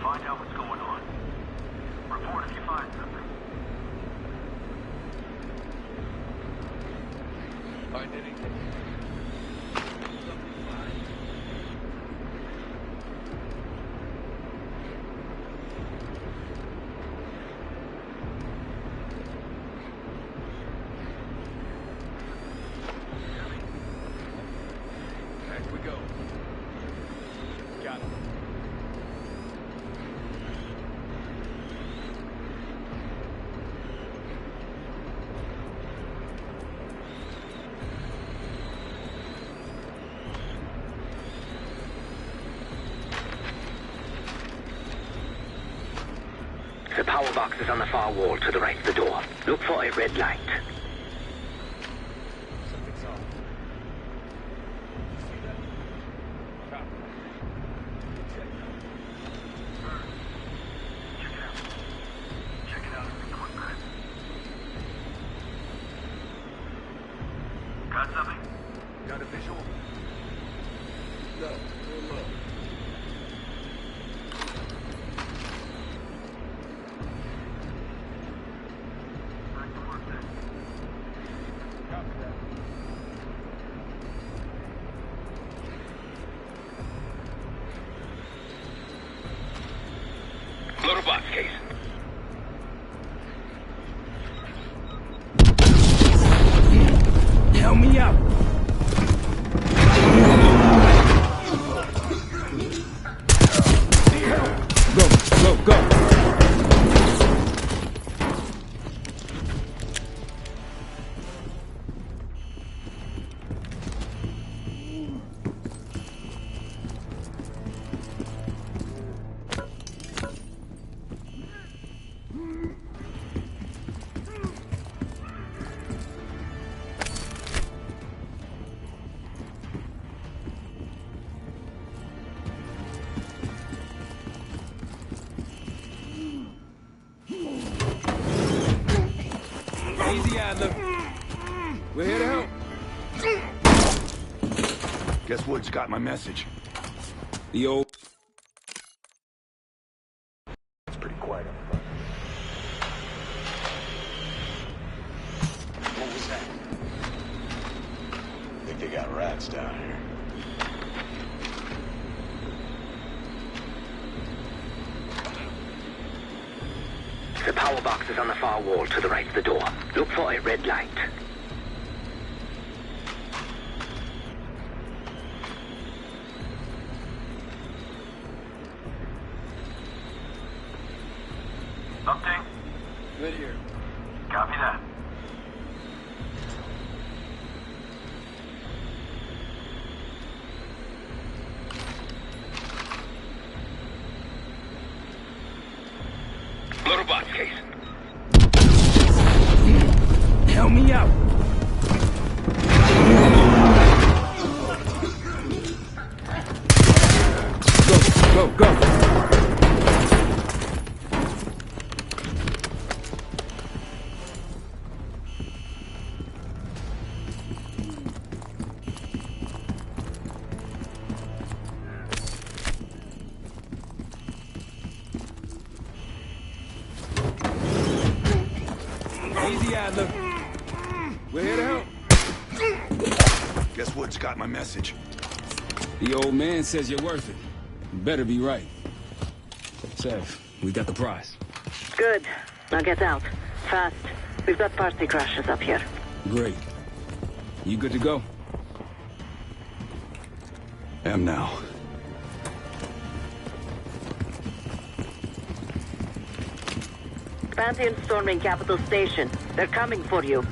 S12: Find out what's going on. Report if you find something.
S11: Find anything? Back we go. Got it.
S8: The power box is on the far wall to the right of the door. Look for a red light.
S11: Something's off. You see that? Copy. Check it out.
S12: Check it out real quick, man. Got something?
S11: Got a visual? No, we're low. Copy that.
S8: Load a box case.
S6: Help me out. Go. Easy, Adler. We're here to help.
S11: Guess Woods got my message.
S6: The old...
S12: It's pretty quiet up front.
S11: What was that?
S12: Think they got rats down here.
S8: The power box is on the far wall to the right of the door. Look for a red light.
S12: Update?
S11: Good here.
S12: Copy that.
S8: Load a box case.
S6: Help me out. Go. Easy, Adler. We're here to help.
S11: Guess Woods got my message.
S6: The old man says you're worth it. You better be right. Sev, we got the prize.
S13: Good. Now get out. Fast. We've got party crashes up here.
S18: Great. You good to go?
S15: Am now.
S13: Pantheon storming Capital Station. They're coming for you.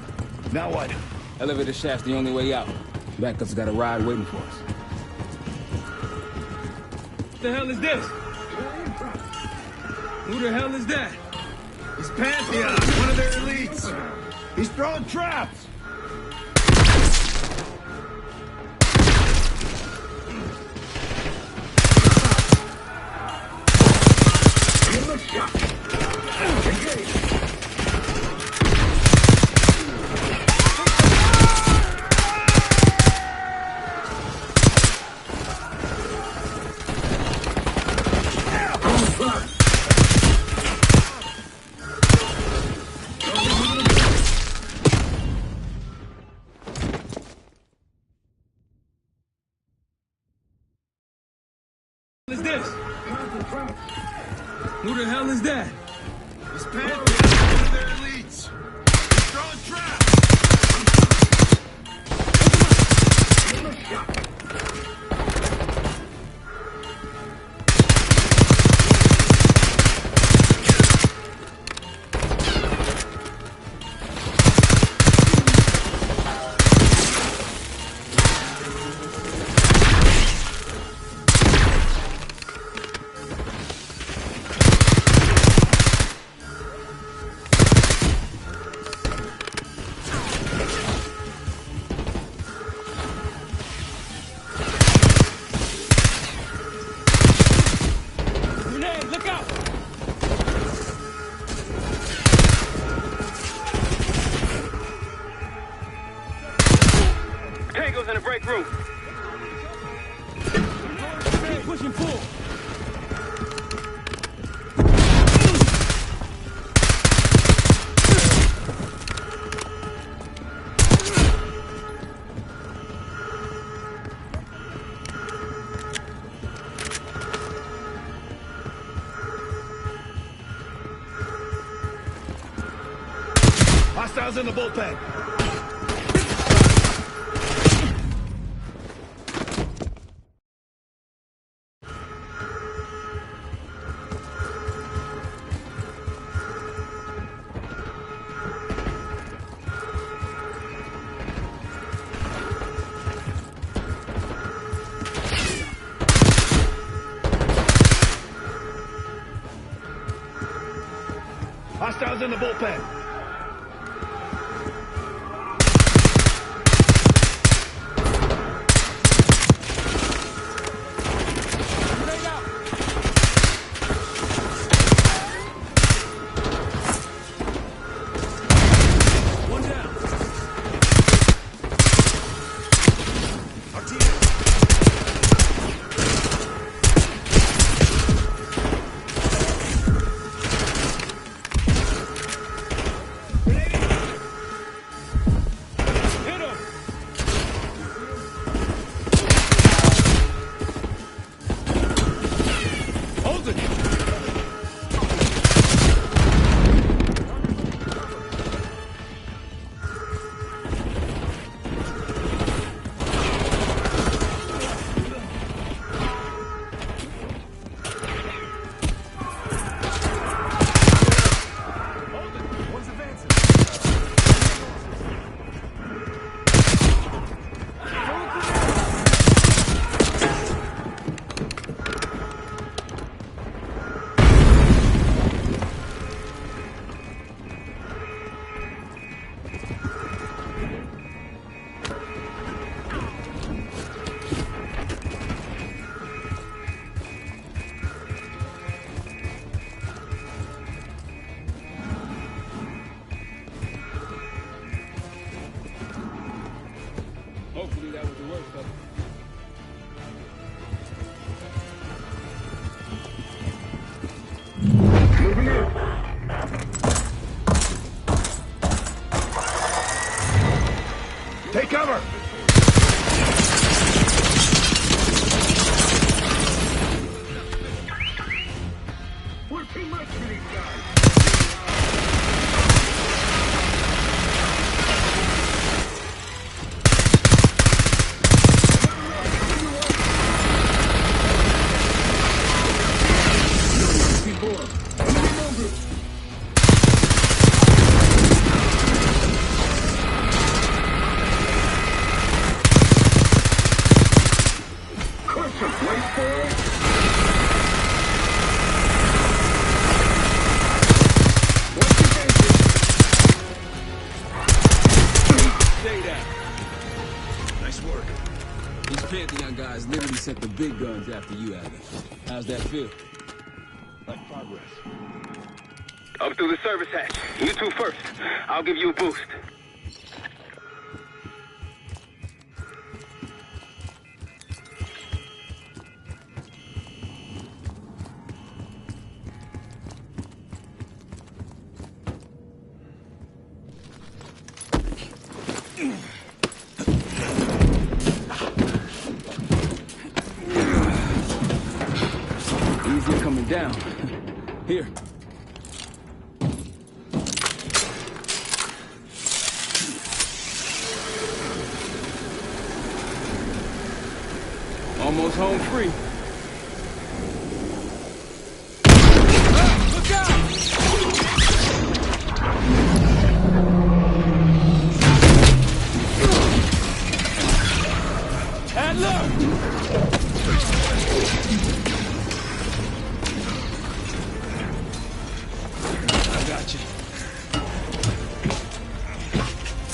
S18: Now what? Elevator shaft's the only way out. Backup's got a ride waiting for us. What the hell is this? Who the hell is that?
S11: It's Pantheon, one of their elites. He's throwing traps. Give him a shot. Engage.
S18: What is this? Who the hell is that?
S11: It's Pantheon, one of their elites. He's throwing traps. Give him a shot.
S18: Grenade, look out!
S8: Tango's in the break room.
S18: Keep pushing forward.
S11: Hostiles in the bullpen. Hostiles in the bullpen.
S18: One down.
S11: Our team.
S18: Hit him.
S11: Hold it. One's advancing.
S18: Hopefully that was the worst of it.
S11: Moving in. Take cover. We're too much for these guys.
S18: These Pantheon guys literally sent the big guns after you, Abby. How's that feel?
S11: Like progress.
S8: Up through the service hatch. You two first. I'll give you a boost.
S18: Easier coming down. Here. Almost home free. Look out! Adler! I got you.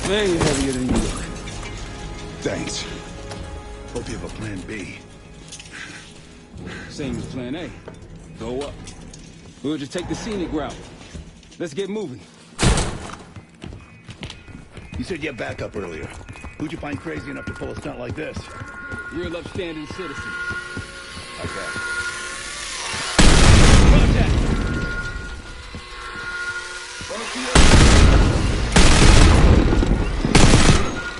S18: Man, you're heavier than you look.
S11: Thanks. Hope you have a plan B.
S18: Same as plan A. Go up. We'll just take the scenic route. Let's get moving.
S11: You said you had backup earlier. Who'd you find crazy enough to pull a stunt like this?
S18: Real upstanding citizens.
S11: Okay.
S18: Contact!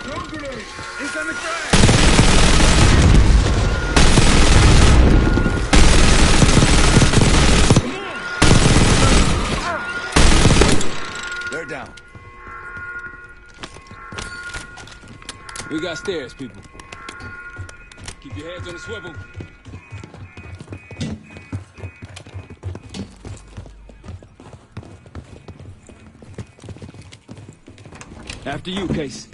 S11: Drum grenade! Incoming track! They're down.
S18: We got stairs, people. Keep your heads on the swivel. After you, Case.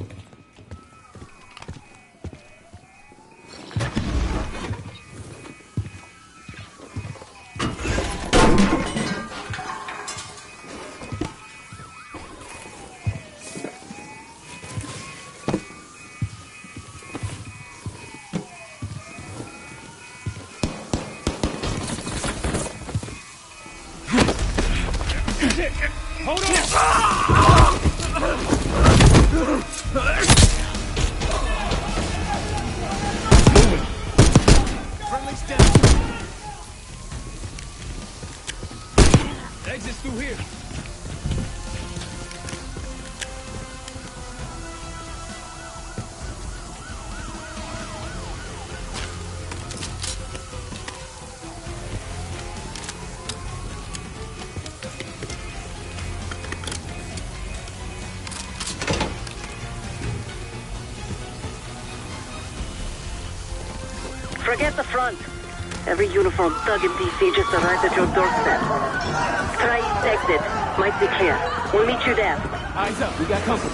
S11: Hold on! Friendly step.
S18: Exit's through here.
S13: Forget the front. Every uniformed thug in DC just arrived at your doorstep. Try east exit. Might be clear. We'll meet you there.
S18: Eyes up. We got company.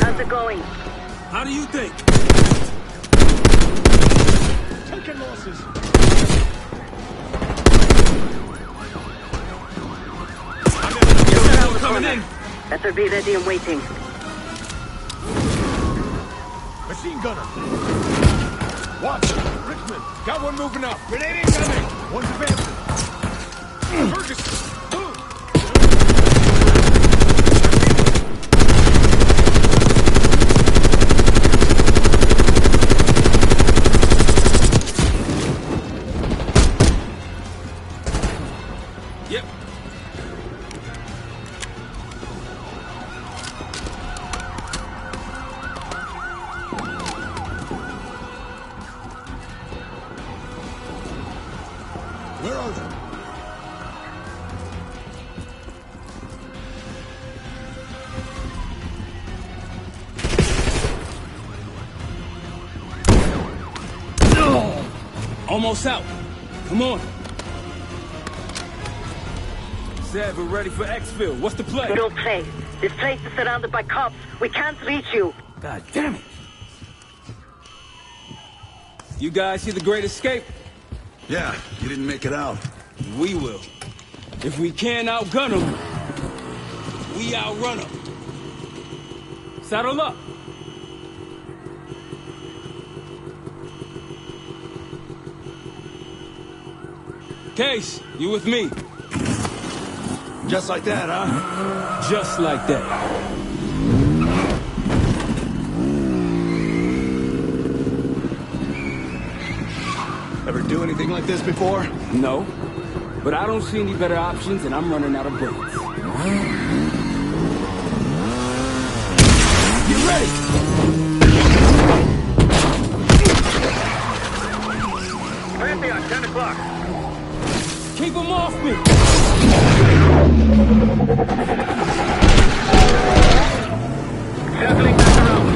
S13: How's it going?
S18: How do you think?
S11: Taking losses.
S18: Coming in.
S13: Better be ready and waiting.
S11: Machine gunner. Watch. Richmond. Got one moving up. Grenade incoming. One's advancing. Ferguson. Move.
S18: Yep.
S11: Where are they?
S18: Almost out. Come on. Said we're ready for exfil. What's the play?
S13: No play. This place is surrounded by cops. We can't reach you.
S18: God damn it. You guys see the Great Escape?
S19: Yeah, you didn't make it out.
S18: We will. If we can't outgun them, we outrun them. Saddle up. Case, you with me?
S19: Just like that, huh?
S18: Just like that.
S19: Ever do anything like this before?
S18: No. But I don't see any better options, and I'm running out of bullets.
S19: You ready?
S8: Pantheon, 10 o'clock.
S18: Keep them off me!
S8: Circling back around.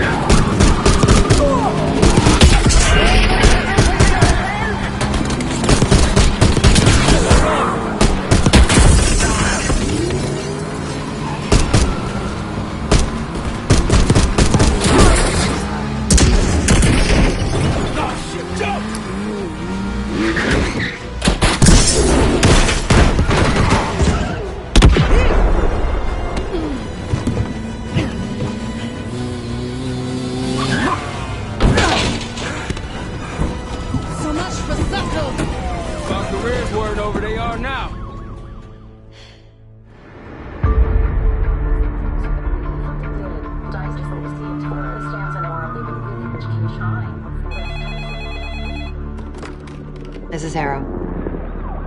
S5: This is Harrow.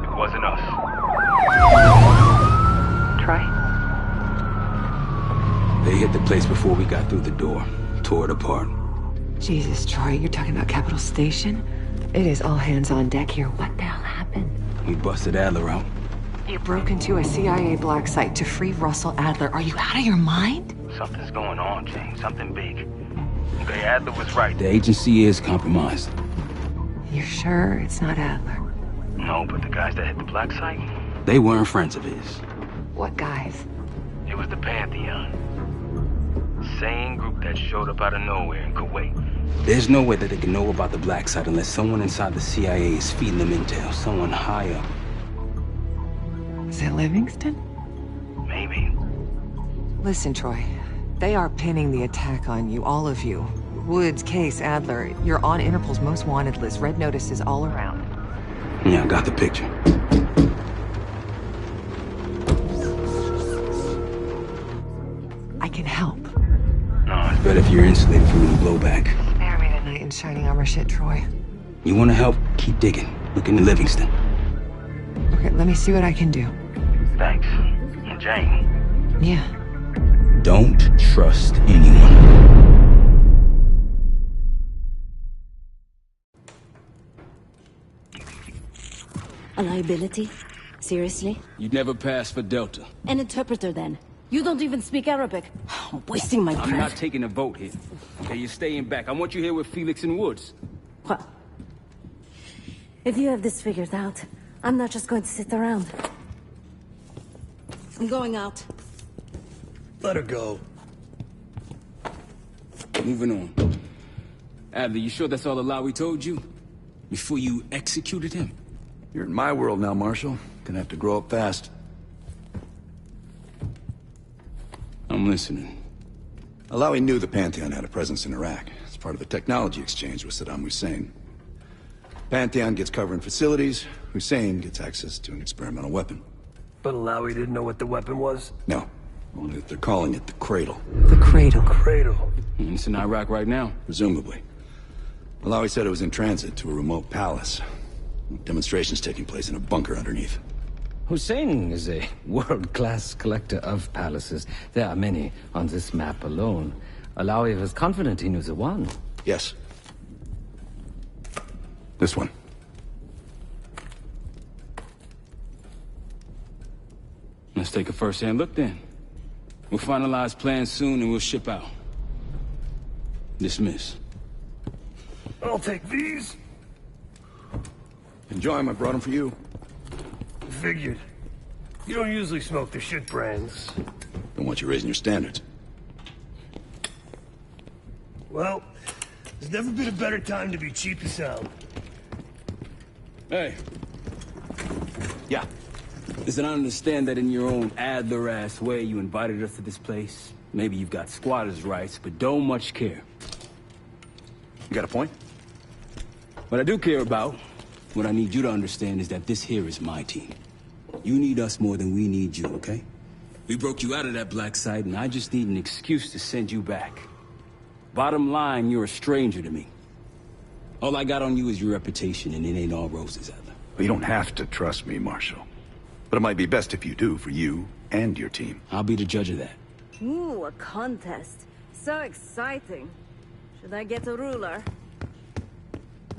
S8: It wasn't us.
S5: Troy?
S6: They hit the place before we got through the door. Tore it apart.
S5: Jesus, Troy, you're talking about Capital Station? It is all hands on deck here. What the hell happened?
S6: We busted Adler out.
S5: You broke into a CIA black site to free Russell Adler. Are you out of your mind?
S8: Something's going on, Jane. Something big. Okay, Adler was right.
S6: The agency is compromised.
S5: You're sure it's not Adler?
S8: No, but the guys that hit the black site?
S6: They weren't friends of his.
S5: What guys?
S8: It was the Pantheon. Same group that showed up out of nowhere in Kuwait.
S6: There's no way that they can know about the black site unless someone inside the CIA is feeding them intel. Someone high up.
S5: Is it Livingston?
S8: Maybe.
S5: Listen, Troy. They are pinning the attack on you, all of you. Woods, Case, Adler. You're on Interpol's most wanted list. Red notices all around.
S6: Yeah, I got the picture.
S5: I can help.
S6: No, it's better if you're insulated from any blowback.
S5: Spare me tonight in shining armor shit, Troy.
S6: You want to help? Keep digging. Look into Livingston.
S5: Okay, let me see what I can do.
S8: Thanks. And Jane.
S5: Yeah.
S6: Don't trust anyone.
S9: A liability? Seriously?
S18: You'd never pass for Delta.
S9: An interpreter, then. You don't even speak Arabic. I'm wasting my breath.
S18: I'm not taking a vote here. Okay, you're staying back. I want you here with Felix and Woods.
S9: Well, if you have this figured out, I'm not just going to sit around. I'm going out.
S4: Let her go.
S18: Moving on. Adler, you sure that's all the lie we told you? Before you executed him?
S19: You're in my world now, Marshal. Gonna have to grow up fast.
S6: I'm listening.
S19: Alawi knew the Pantheon had a presence in Iraq. It's part of the technology exchange with Saddam Hussein. Pantheon gets cover in facilities. Hussein gets access to an experimental weapon.
S17: But Alawi didn't know what the weapon was?
S19: No. Only that they're calling it the Cradle.
S5: The Cradle?
S17: Cradle.
S18: It's in Iraq right now.
S19: Presumably. Alawi said it was in transit to a remote palace. Demonstrations taking place in a bunker underneath.
S2: Hussein is a world-class collector of palaces. There are many on this map alone. Alawi was confident he knew the one.
S19: Yes. This one.
S18: Let's take a first-hand look then. We'll finalize plans soon and we'll ship out. Dismiss.
S17: I'll take these.
S19: Enjoy them. I brought them for you.
S11: Figured. You don't usually smoke the shit brands.
S19: Don't want you raising your standards.
S11: Well, there's never been a better time to be cheap as hell.
S18: Hey.
S19: Yeah.
S18: Listen, I understand that in your own Adler-ass way you invited us to this place. Maybe you've got squatters' rights, but don't much care.
S19: You got a point?
S18: What I do care about, what I need you to understand is that this here is my team. You need us more than we need you, okay? We broke you out of that black site, and I just need an excuse to send you back. Bottom line, you're a stranger to me. All I got on you is your reputation, and it ain't all roses, Adler.
S19: Well, you don't have to trust me, Marshal. But it might be best if you do, for you and your team.
S18: I'll be the judge of that.
S9: Ooh, a contest. So exciting. Should I get a ruler?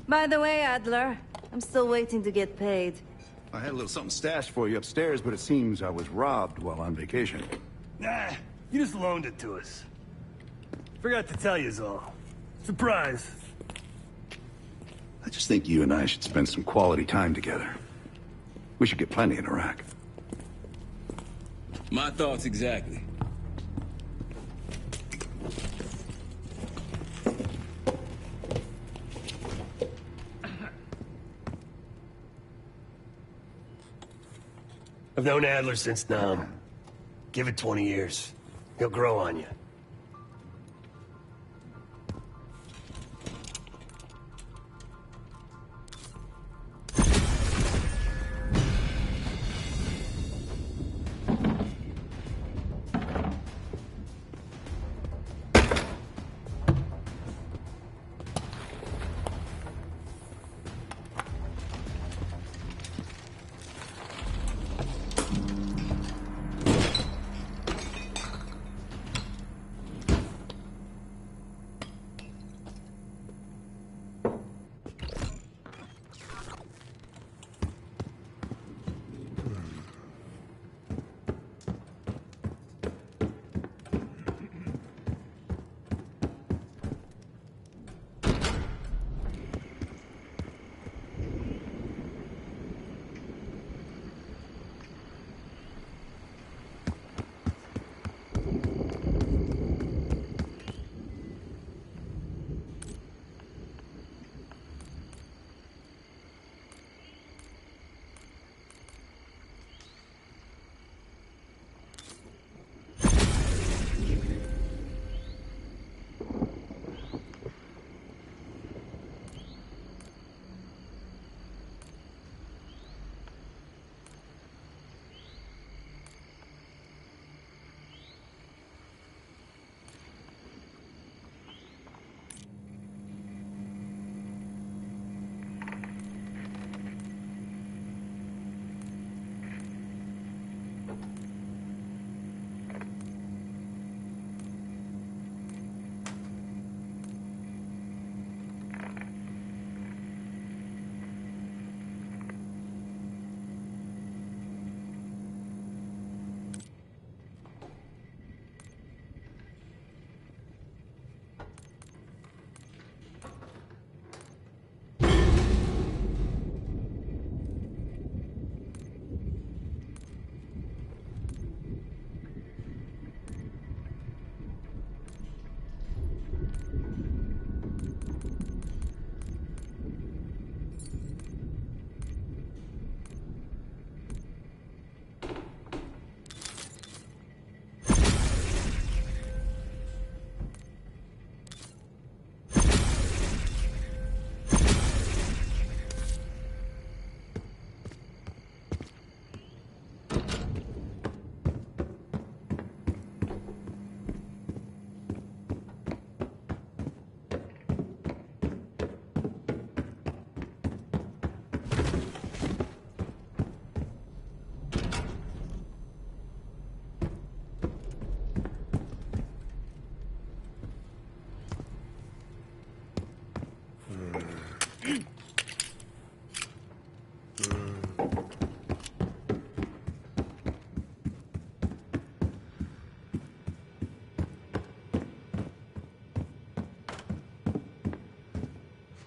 S9: By the way, Adler, I'm still waiting to get paid.
S19: I had a little something stashed for you upstairs, but it seems I was robbed while on vacation.
S11: Nah, you just loaned it to us. Forgot to tell you's all. Surprise.
S19: I just think you and I should spend some quality time together. We should get plenty in Iraq.
S18: My thoughts exactly.
S11: I've known Adler since now. Give it 20 years. He'll grow on you.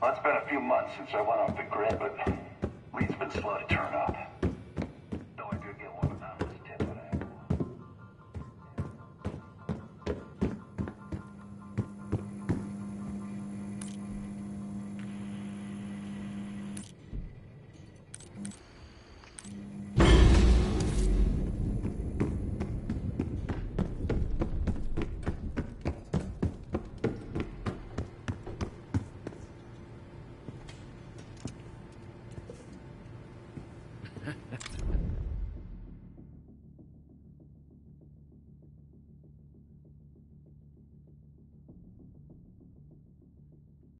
S12: Well, it's been a few months since I went off the grid, but been slow to turn up.